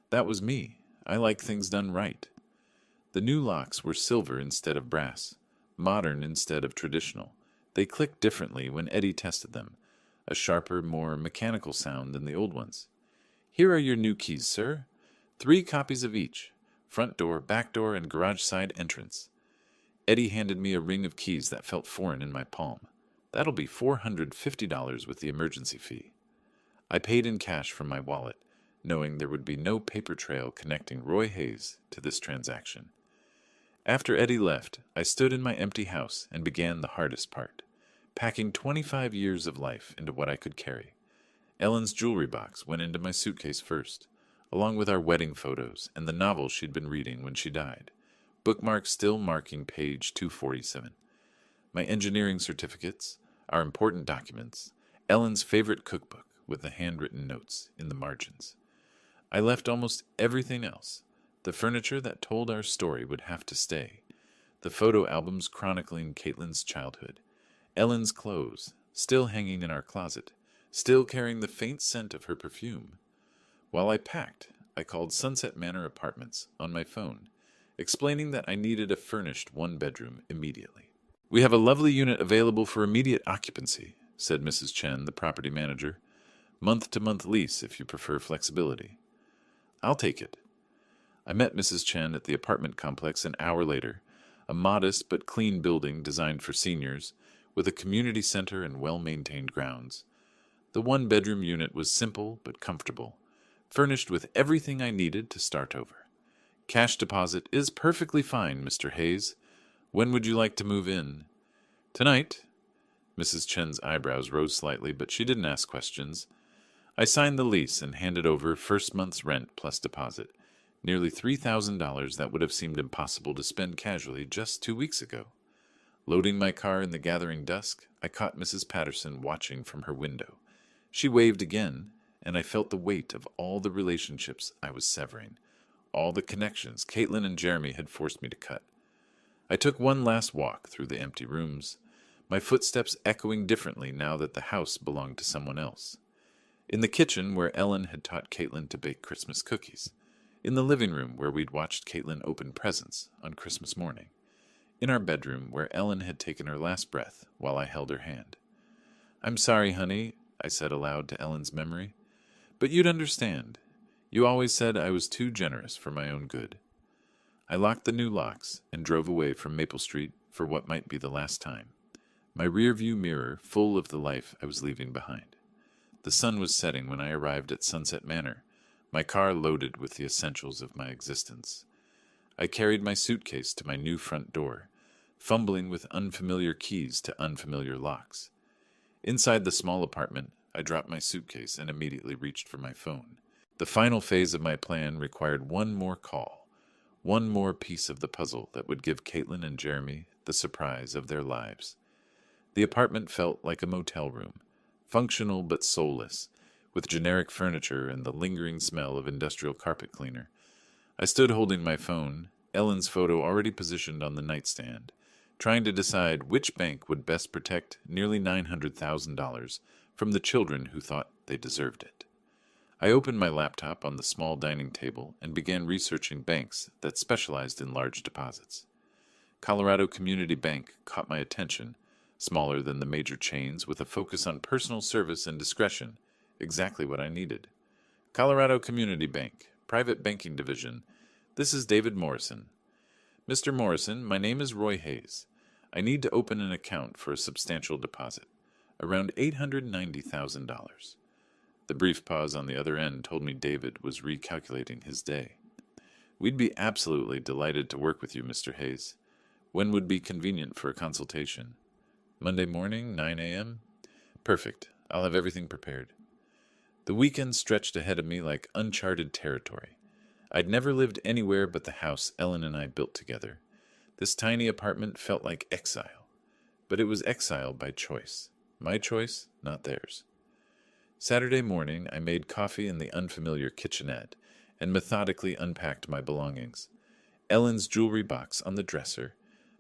That was me. I like things done right. The new locks were silver instead of brass, modern instead of traditional. They clicked differently when Eddie tested them, a sharper, more mechanical sound than the old ones. Here are your new keys, sir. 3 copies of each, front door, back door, and garage side entrance. Eddie handed me a ring of keys that felt foreign in my palm. That'll be $450 with the emergency fee. I paid in cash from my wallet, knowing there would be no paper trail connecting Roy Hayes to this transaction. After Eddie left, I stood in my empty house and began the hardest part, packing 25 years of life into what I could carry. Ellen's jewelry box went into my suitcase first, along with our wedding photos and the novel she'd been reading when she died, bookmarks still marking page 247. My engineering certificates, our important documents, Ellen's favorite cookbook with the handwritten notes in the margins. I left almost everything else. The furniture that told our story would have to stay. The photo albums chronicling Caitlin's childhood. Ellen's clothes, still hanging in our closet, still carrying the faint scent of her perfume. While I packed, I called Sunset Manor Apartments on my phone, explaining that I needed a furnished one-bedroom immediately. "We have a lovely unit available for immediate occupancy," said Mrs. Chen, the property manager. "Month-to-month lease if you prefer flexibility." "I'll take it." I met Mrs. Chen at the apartment complex an hour later, a modest but clean building designed for seniors, with a community center and well-maintained grounds. The one-bedroom unit was simple but comfortable, furnished with everything I needed to start over. "Cash deposit is perfectly fine, Mr. Hayes. When would you like to move in?" "Tonight." Mrs. Chen's eyebrows rose slightly, but she didn't ask questions. I signed the lease and handed over first month's rent plus deposit, nearly $3,000 that would have seemed impossible to spend casually just 2 weeks ago. Loading my car in the gathering dusk, I caught Mrs. Patterson watching from her window. She waved again, and I felt the weight of all the relationships I was severing, all the connections Caitlin and Jeremy had forced me to cut. I took one last walk through the empty rooms, my footsteps echoing differently now that the house belonged to someone else. In the kitchen where Ellen had taught Caitlin to bake Christmas cookies. In the living room where we'd watched Caitlin open presents on Christmas morning. In our bedroom where Ellen had taken her last breath while I held her hand. "I'm sorry, honey," I said aloud to Ellen's memory. "But you'd understand. You always said I was too generous for my own good." I locked the new locks and drove away from Maple Street for what might be the last time, my rearview mirror full of the life I was leaving behind. The sun was setting when I arrived at Sunset Manor, my car loaded with the essentials of my existence. I carried my suitcase to my new front door, fumbling with unfamiliar keys to unfamiliar locks. Inside the small apartment, I dropped my suitcase and immediately reached for my phone. The final phase of my plan required one more call, one more piece of the puzzle that would give Caitlin and Jeremy the surprise of their lives. The apartment felt like a motel room, functional but soulless, with generic furniture and the lingering smell of industrial carpet cleaner. I stood holding my phone, Ellen's photo already positioned on the nightstand, trying to decide which bank would best protect nearly $900,000 from the children who thought they deserved it. I opened my laptop on the small dining table and began researching banks that specialized in large deposits. Colorado Community Bank caught my attention, smaller than the major chains with a focus on personal service and discretion, exactly what I needed. "Colorado Community Bank, Private Banking Division. This is David Morrison." "Mr. Morrison, my name is Roy Hayes. I need to open an account for a substantial deposit, around $890,000. The brief pause on the other end told me David was recalculating his day. "We'd be absolutely delighted to work with you, Mr. Hayes. When would be convenient for a consultation?" "Monday morning, 9 a.m.? "Perfect. I'll have everything prepared." The weekend stretched ahead of me like uncharted territory. I'd never lived anywhere but the house Ellen and I built together. This tiny apartment felt like exile, but it was exile by choice. My choice, not theirs. Saturday morning, I made coffee in the unfamiliar kitchenette and methodically unpacked my belongings. Ellen's jewelry box on the dresser,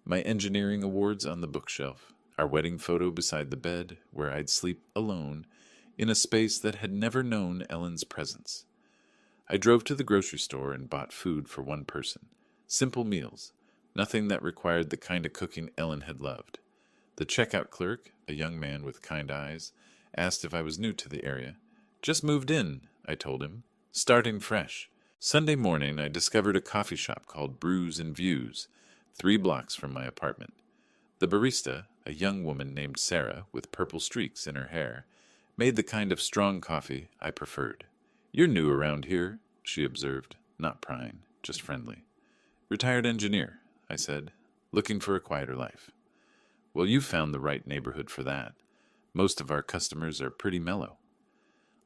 my engineering awards on the bookshelf, our wedding photo beside the bed where I'd sleep alone in a space that had never known Ellen's presence. I drove to the grocery store and bought food for one person. Simple meals, nothing that required the kind of cooking Ellen had loved. The checkout clerk, a young man with kind eyes, asked if I was new to the area. "Just moved in," I told him, "starting fresh." Sunday morning, I discovered a coffee shop called Brews and Views, 3 blocks from my apartment. The barista, A young woman named Sarah, with purple streaks in her hair, made the kind of strong coffee I preferred. "You're new around here," she observed, not prying, just friendly. "Retired engineer," I said, "looking for a quieter life." "Well, you've found the right neighborhood for that. Most of our customers are pretty mellow."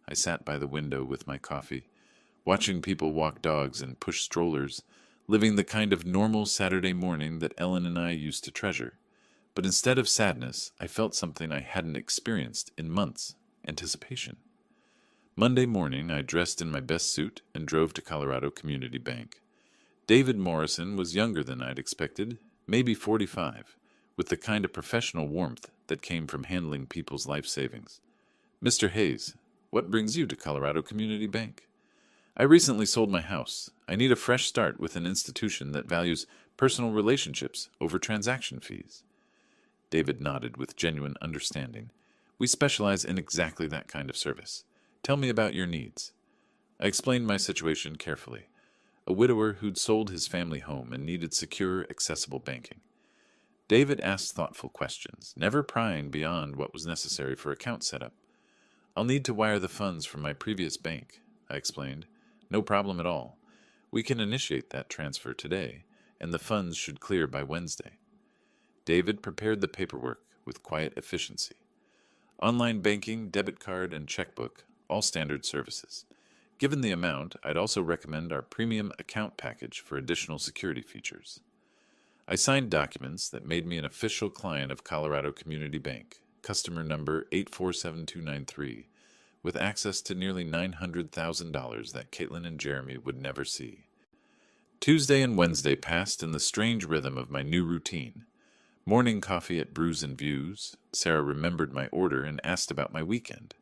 I sat by the window with my coffee, watching people walk dogs and push strollers, living the kind of normal Saturday morning that Ellen and I used to treasure. But instead of sadness, I felt something I hadn't experienced in months: anticipation. Monday morning, I dressed in my best suit and drove to Colorado Community Bank. David Morrison was younger than I'd expected, maybe 45, with the kind of professional warmth that came from handling people's life savings. "Mr. Hayes, what brings you to Colorado Community Bank?" "I recently sold my house. I need a fresh start with an institution that values personal relationships over transaction fees." David nodded with genuine understanding. "We specialize in exactly that kind of service. Tell me about your needs." I explained my situation carefully. A widower who'd sold his family home and needed secure, accessible banking. David asked thoughtful questions, never prying beyond what was necessary for account setup. "I'll need to wire the funds from my previous bank," I explained. "No problem at all. We can initiate that transfer today, and the funds should clear by Wednesday." David prepared the paperwork with quiet efficiency. Online banking, debit card, and checkbook, all standard services. Given the amount, I'd also recommend our premium account package for additional security features. I signed documents that made me an official client of Colorado Community Bank, customer number 847293, with access to nearly $900,000 that Caitlin and Jeremy would never see. Tuesday and Wednesday passed in the strange rhythm of my new routine. Morning coffee at Brews and Views. Sarah remembered my order and asked about my weekend.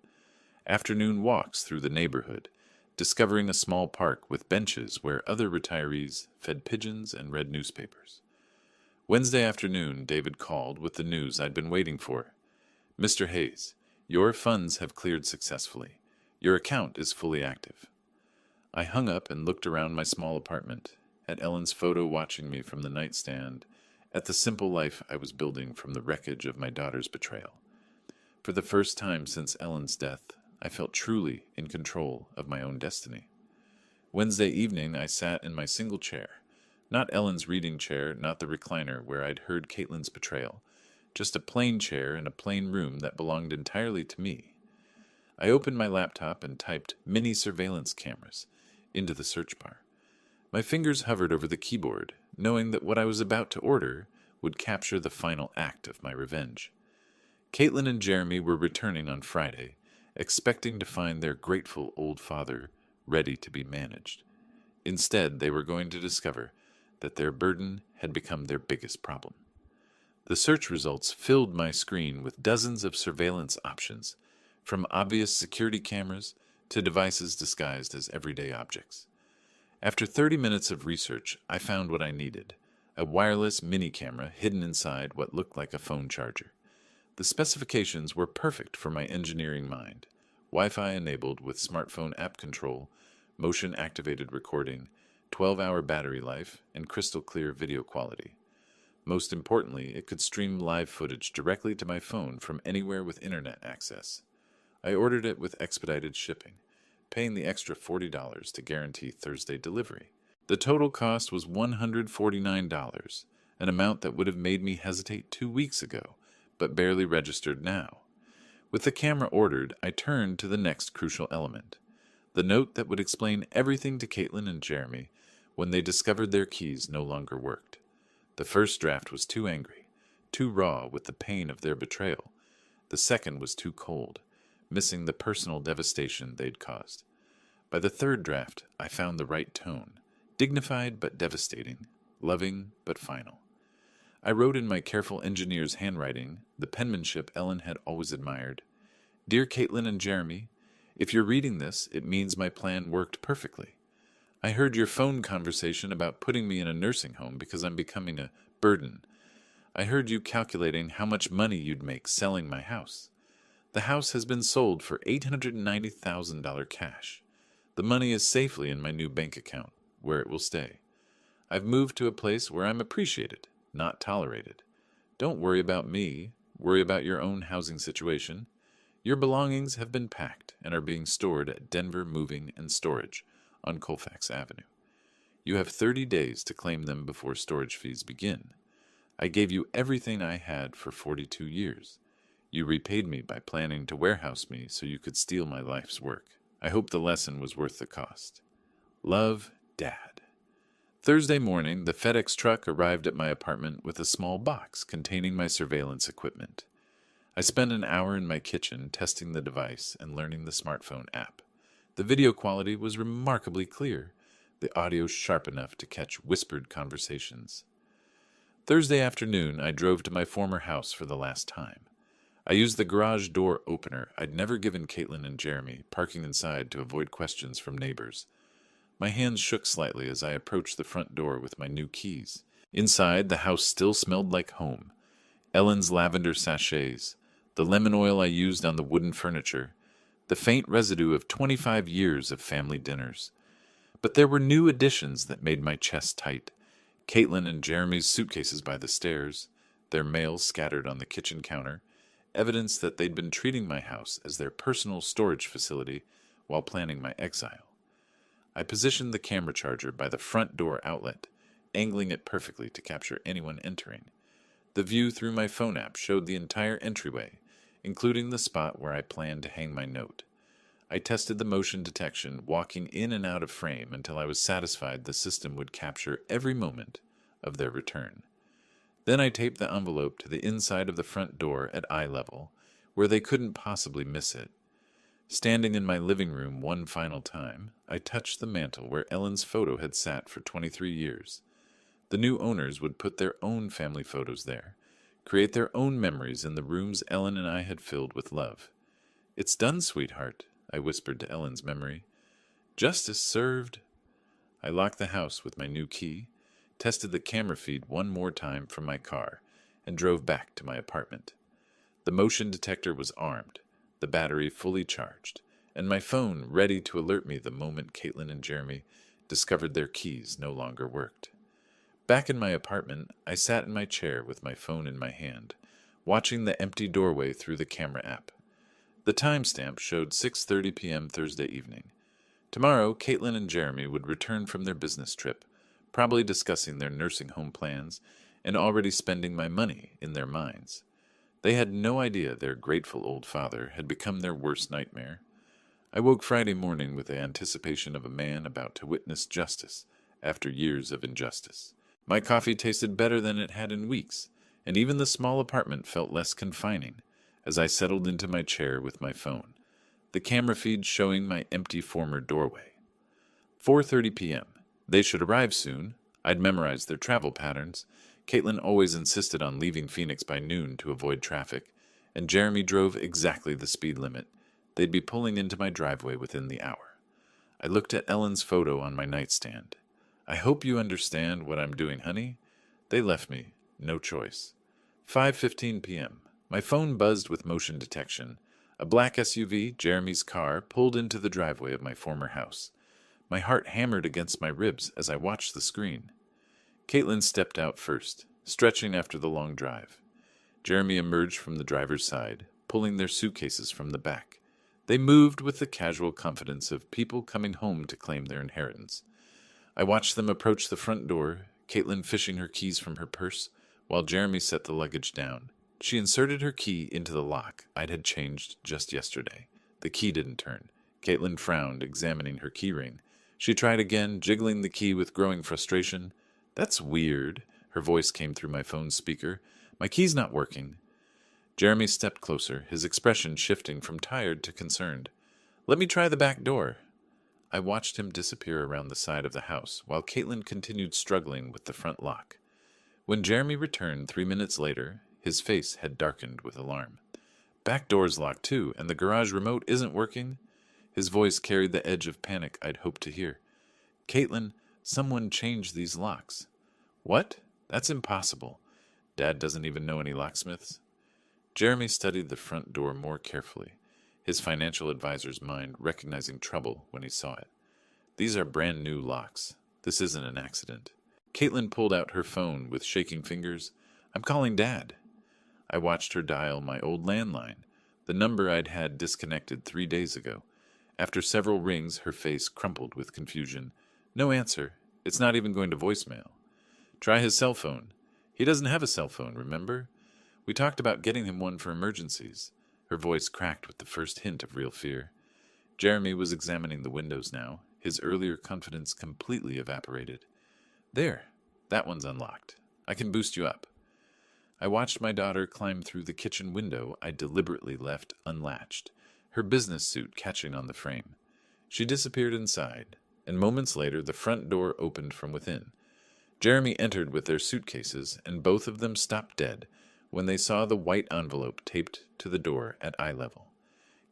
Afternoon walks through the neighborhood, discovering a small park with benches where other retirees fed pigeons and read newspapers. Wednesday afternoon, David called with the news I'd been waiting for. "Mr. Hayes, your funds have cleared successfully. Your account is fully active." I hung up and looked around my small apartment, at Ellen's photo watching me from the nightstand, at the simple life I was building from the wreckage of my daughter's betrayal. For the first time since Ellen's death, I felt truly in control of my own destiny. Wednesday evening, I sat in my single chair. Not Ellen's reading chair, not the recliner where I'd heard Caitlin's betrayal. Just a plain chair in a plain room that belonged entirely to me. I opened my laptop and typed "mini surveillance cameras" into the search bar. My fingers hovered over the keyboard, knowing that what I was about to order would capture the final act of my revenge. Caitlin and Jeremy were returning on Friday, expecting to find their grateful old father ready to be managed. Instead, they were going to discover that their burden had become their biggest problem. The search results filled my screen with dozens of surveillance options, from obvious security cameras to devices disguised as everyday objects. After 30 minutes of research, I found what I needed: a wireless mini camera hidden inside what looked like a phone charger. The specifications were perfect for my engineering mind: Wi-Fi enabled with smartphone app control, motion-activated recording, 12-hour battery life, and crystal-clear video quality. Most importantly, it could stream live footage directly to my phone from anywhere with internet access. I ordered it with expedited shipping, paying the extra $40 to guarantee Thursday delivery. The total cost was $149, an amount that would have made me hesitate 2 weeks ago, but barely registered now. With the camera ordered, I turned to the next crucial element: the note that would explain everything to Caitlin and Jeremy when they discovered their keys no longer worked. The first draft was too angry, too raw with the pain of their betrayal. The second was too cold, missing the personal devastation they'd caused. By the third draft, I found the right tone: dignified but devastating, loving but final. I wrote in my careful engineer's handwriting, the penmanship Ellen had always admired: "Dear Caitlin and Jeremy, if you're reading this, it means my plan worked perfectly. I heard your phone conversation about putting me in a nursing home because I'm becoming a burden. I heard you calculating how much money you'd make selling my house. The house has been sold for $890,000 cash. The money is safely in my new bank account, where it will stay. I've moved to a place where I'm appreciated, not tolerated. Don't worry about me. worry about your own housing situation. Your belongings have been packed and are being stored at Denver Moving and Storage on Colfax Avenue. You have 30 days to claim them before storage fees begin. I gave you everything I had for 42 years. You repaid me by planning to warehouse me so you could steal my life's work. I hope the lesson was worth the cost. Love, Dad. Thursday morning, the FedEx truck arrived at my apartment with a small box containing my surveillance equipment. I spent an hour in my kitchen testing the device and learning the smartphone app. The video quality was remarkably clear, the audio sharp enough to catch whispered conversations. Thursday afternoon, I drove to my former house for the last time. I used the garage door opener I'd never given Caitlin and Jeremy, parking inside to avoid questions from neighbors. My hands shook slightly as I approached the front door with my new keys. Inside, the house still smelled like home. Ellen's lavender sachets, the lemon oil I used on the wooden furniture, the faint residue of 25 years of family dinners. But there were new additions that made my chest tight. Caitlin and Jeremy's suitcases by the stairs, their mail scattered on the kitchen counter, evidence that they'd been treating my house as their personal storage facility while planning my exile. I positioned the camera charger by the front door outlet, angling it perfectly to capture anyone entering. The view through my phone app showed the entire entryway, including the spot where I planned to hang my note. I tested the motion detection, walking in and out of frame until I was satisfied the system would capture every moment of their return. Then I taped the envelope to the inside of the front door at eye level, where they couldn't possibly miss it. Standing in my living room one final time, I touched the mantel where Ellen's photo had sat for 23 years. The new owners would put their own family photos there, create their own memories in the rooms Ellen and I had filled with love. "It's done, sweetheart," I whispered to Ellen's memory. "Justice served." I locked the house with my new key, tested the camera feed one more time from my car, and drove back to my apartment. The motion detector was armed, the battery fully charged, and my phone ready to alert me the moment Caitlin and Jeremy discovered their keys no longer worked. Back in my apartment, I sat in my chair with my phone in my hand, watching the empty doorway through the camera app. The timestamp showed 6:30 p.m. Thursday evening. Tomorrow, Caitlin and Jeremy would return from their business trip, probably discussing their nursing home plans and already spending my money in their minds. They had no idea their grateful old father had become their worst nightmare. I woke Friday morning with the anticipation of a man about to witness justice after years of injustice. My coffee tasted better than it had in weeks, and even the small apartment felt less confining as I settled into my chair with my phone, the camera feed showing my empty former doorway. 4:30 p.m. They should arrive soon. I'd memorized their travel patterns. Caitlin always insisted on leaving Phoenix by noon to avoid traffic, and Jeremy drove exactly the speed limit. They'd be pulling into my driveway within the hour. I looked at Ellen's photo on my nightstand. "I hope you understand what I'm doing, honey." They left me no choice. 5:15 p.m. My phone buzzed with motion detection. A black SUV, Jeremy's car, pulled into the driveway of my former house. My heart hammered against my ribs as I watched the screen. Caitlin stepped out first, stretching after the long drive. Jeremy emerged from the driver's side, pulling their suitcases from the back. They moved with the casual confidence of people coming home to claim their inheritance. I watched them approach the front door, Caitlin fishing her keys from her purse, while Jeremy set the luggage down. She inserted her key into the lock I'd had changed just yesterday. The key didn't turn. Caitlin frowned, examining her key ring. She tried again, jiggling the key with growing frustration. "That's weird," her voice came through my phone's speaker. "My key's not working." Jeremy stepped closer, his expression shifting from tired to concerned. "Let me try the back door." I watched him disappear around the side of the house, while Caitlin continued struggling with the front lock. When Jeremy returned 3 minutes later, his face had darkened with alarm. "Back door's locked too, and the garage remote isn't working?" His voice carried the edge of panic I'd hoped to hear. "Caitlin, someone changed these locks." "What? That's impossible. Dad doesn't even know any locksmiths." Jeremy studied the front door more carefully, his financial advisor's mind recognizing trouble when he saw it. "These are brand new locks. This isn't an accident." Caitlin pulled out her phone with shaking fingers. "I'm calling Dad." I watched her dial my old landline, the number I'd had disconnected 3 days ago. After several rings, her face crumpled with confusion. No answer. It's not even going to voicemail. Try his cell phone. He doesn't have a cell phone, remember? We talked about getting him one for emergencies. Her voice cracked with the first hint of real fear. Jeremy was examining the windows now. His earlier confidence completely evaporated. There. That one's unlocked. I can boost you up. I watched my daughter climb through the kitchen window I deliberately left unlatched, her business suit catching on the frame. She disappeared inside, and moments later the front door opened from within. Jeremy entered with their suitcases, and both of them stopped dead when they saw the white envelope taped to the door at eye level.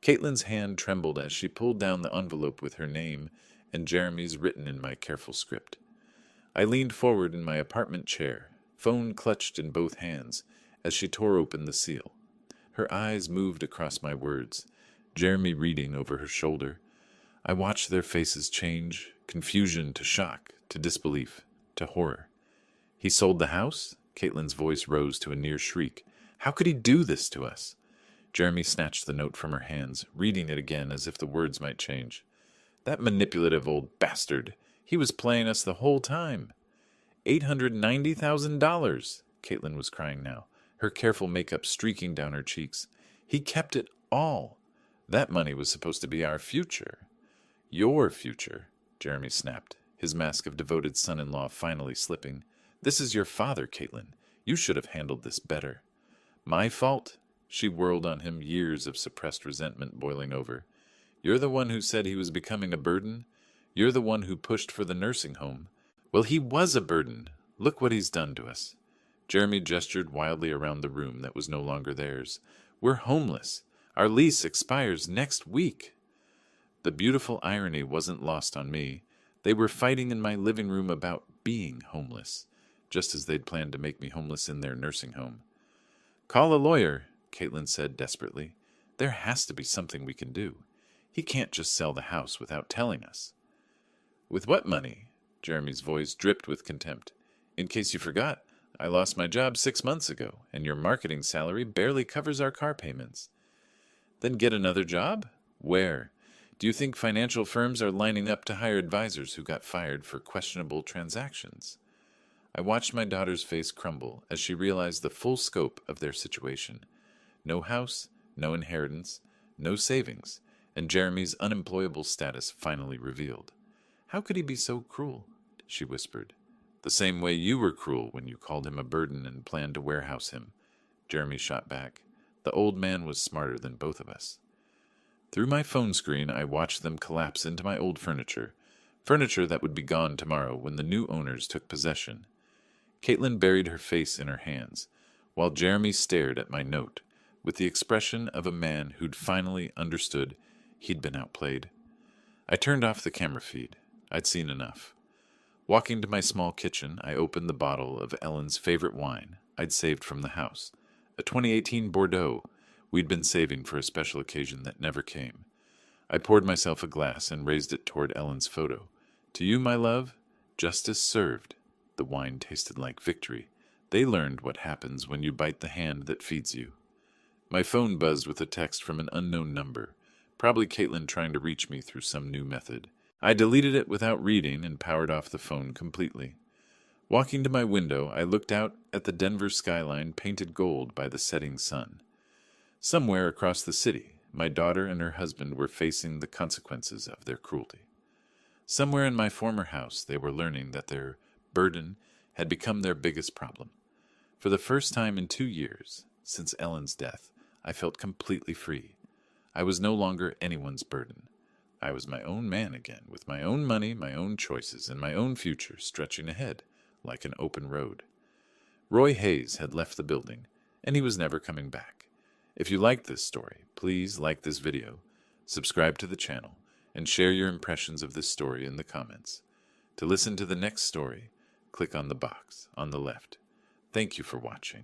Caitlin's hand trembled as she pulled down the envelope with her name and Jeremy's written in my careful script. I leaned forward in my apartment chair, phone clutched in both hands, as she tore open the seal. Her eyes moved across my words, Jeremy reading over her shoulder. I watched their faces change, confusion to shock, to disbelief, to horror. He sold the house? Caitlin's voice rose to a near shriek. How could he do this to us? Jeremy snatched the note from her hands, reading it again as if the words might change. That manipulative old bastard. He was playing us the whole time. $890,000. Caitlin was crying now, her careful makeup streaking down her cheeks. He kept it all. That money was supposed to be our future. Your future, Jeremy snapped, his mask of devoted son-in-law finally slipping. This is your father, Caitlin. You should have handled this better. My fault? She whirled on him, years of suppressed resentment boiling over. You're the one who said he was becoming a burden? You're the one who pushed for the nursing home. Well, he was a burden. Look what he's done to us. Jeremy gestured wildly around the room that was no longer theirs. We're homeless. Our lease expires next week. The beautiful irony wasn't lost on me. They were fighting in my living room about being homeless, just as they'd planned to make me homeless in their nursing home. Call a lawyer, Caitlin said desperately. There has to be something we can do. He can't just sell the house without telling us. With what money? Jeremy's voice dripped with contempt. In case you forgot, I lost my job 6 months ago, and your marketing salary barely covers our car payments. Then get another job? Where? Do you think financial firms are lining up to hire advisors who got fired for questionable transactions? I watched my daughter's face crumble as she realized the full scope of their situation. No house, no inheritance, no savings, and Jeremy's unemployable status finally revealed. How could he be so cruel? She whispered. The same way you were cruel when you called him a burden and planned to warehouse him. Jeremy shot back. The old man was smarter than both of us. Through my phone screen, I watched them collapse into my old furniture that would be gone tomorrow when the new owners took possession. Caitlin buried her face in her hands, while Jeremy stared at my note, with the expression of a man who'd finally understood he'd been outplayed. I turned off the camera feed. I'd seen enough. Walking to my small kitchen, I opened the bottle of Ellen's favorite wine I'd saved from the house, a 2018 Bordeaux we'd been saving for a special occasion that never came. I poured myself a glass and raised it toward Ellen's photo. To you, my love, justice served. The wine tasted like victory. They learned what happens when you bite the hand that feeds you. My phone buzzed with a text from an unknown number, probably Caitlin trying to reach me through some new method. I deleted it without reading and powered off the phone completely. Walking to my window, I looked out at the Denver skyline painted gold by the setting sun. Somewhere across the city, my daughter and her husband were facing the consequences of their cruelty. Somewhere in my former house, they were learning that their burden had become their biggest problem. For the first time in 2 years, since Ellen's death, I felt completely free. I was no longer anyone's burden. I was my own man again, with my own money, my own choices, and my own future stretching ahead like an open road. Roy Hayes had left the building, and he was never coming back. If you liked this story, please like this video, subscribe to the channel, and share your impressions of this story in the comments. To listen to the next story, click on the box on the left. Thank you for watching.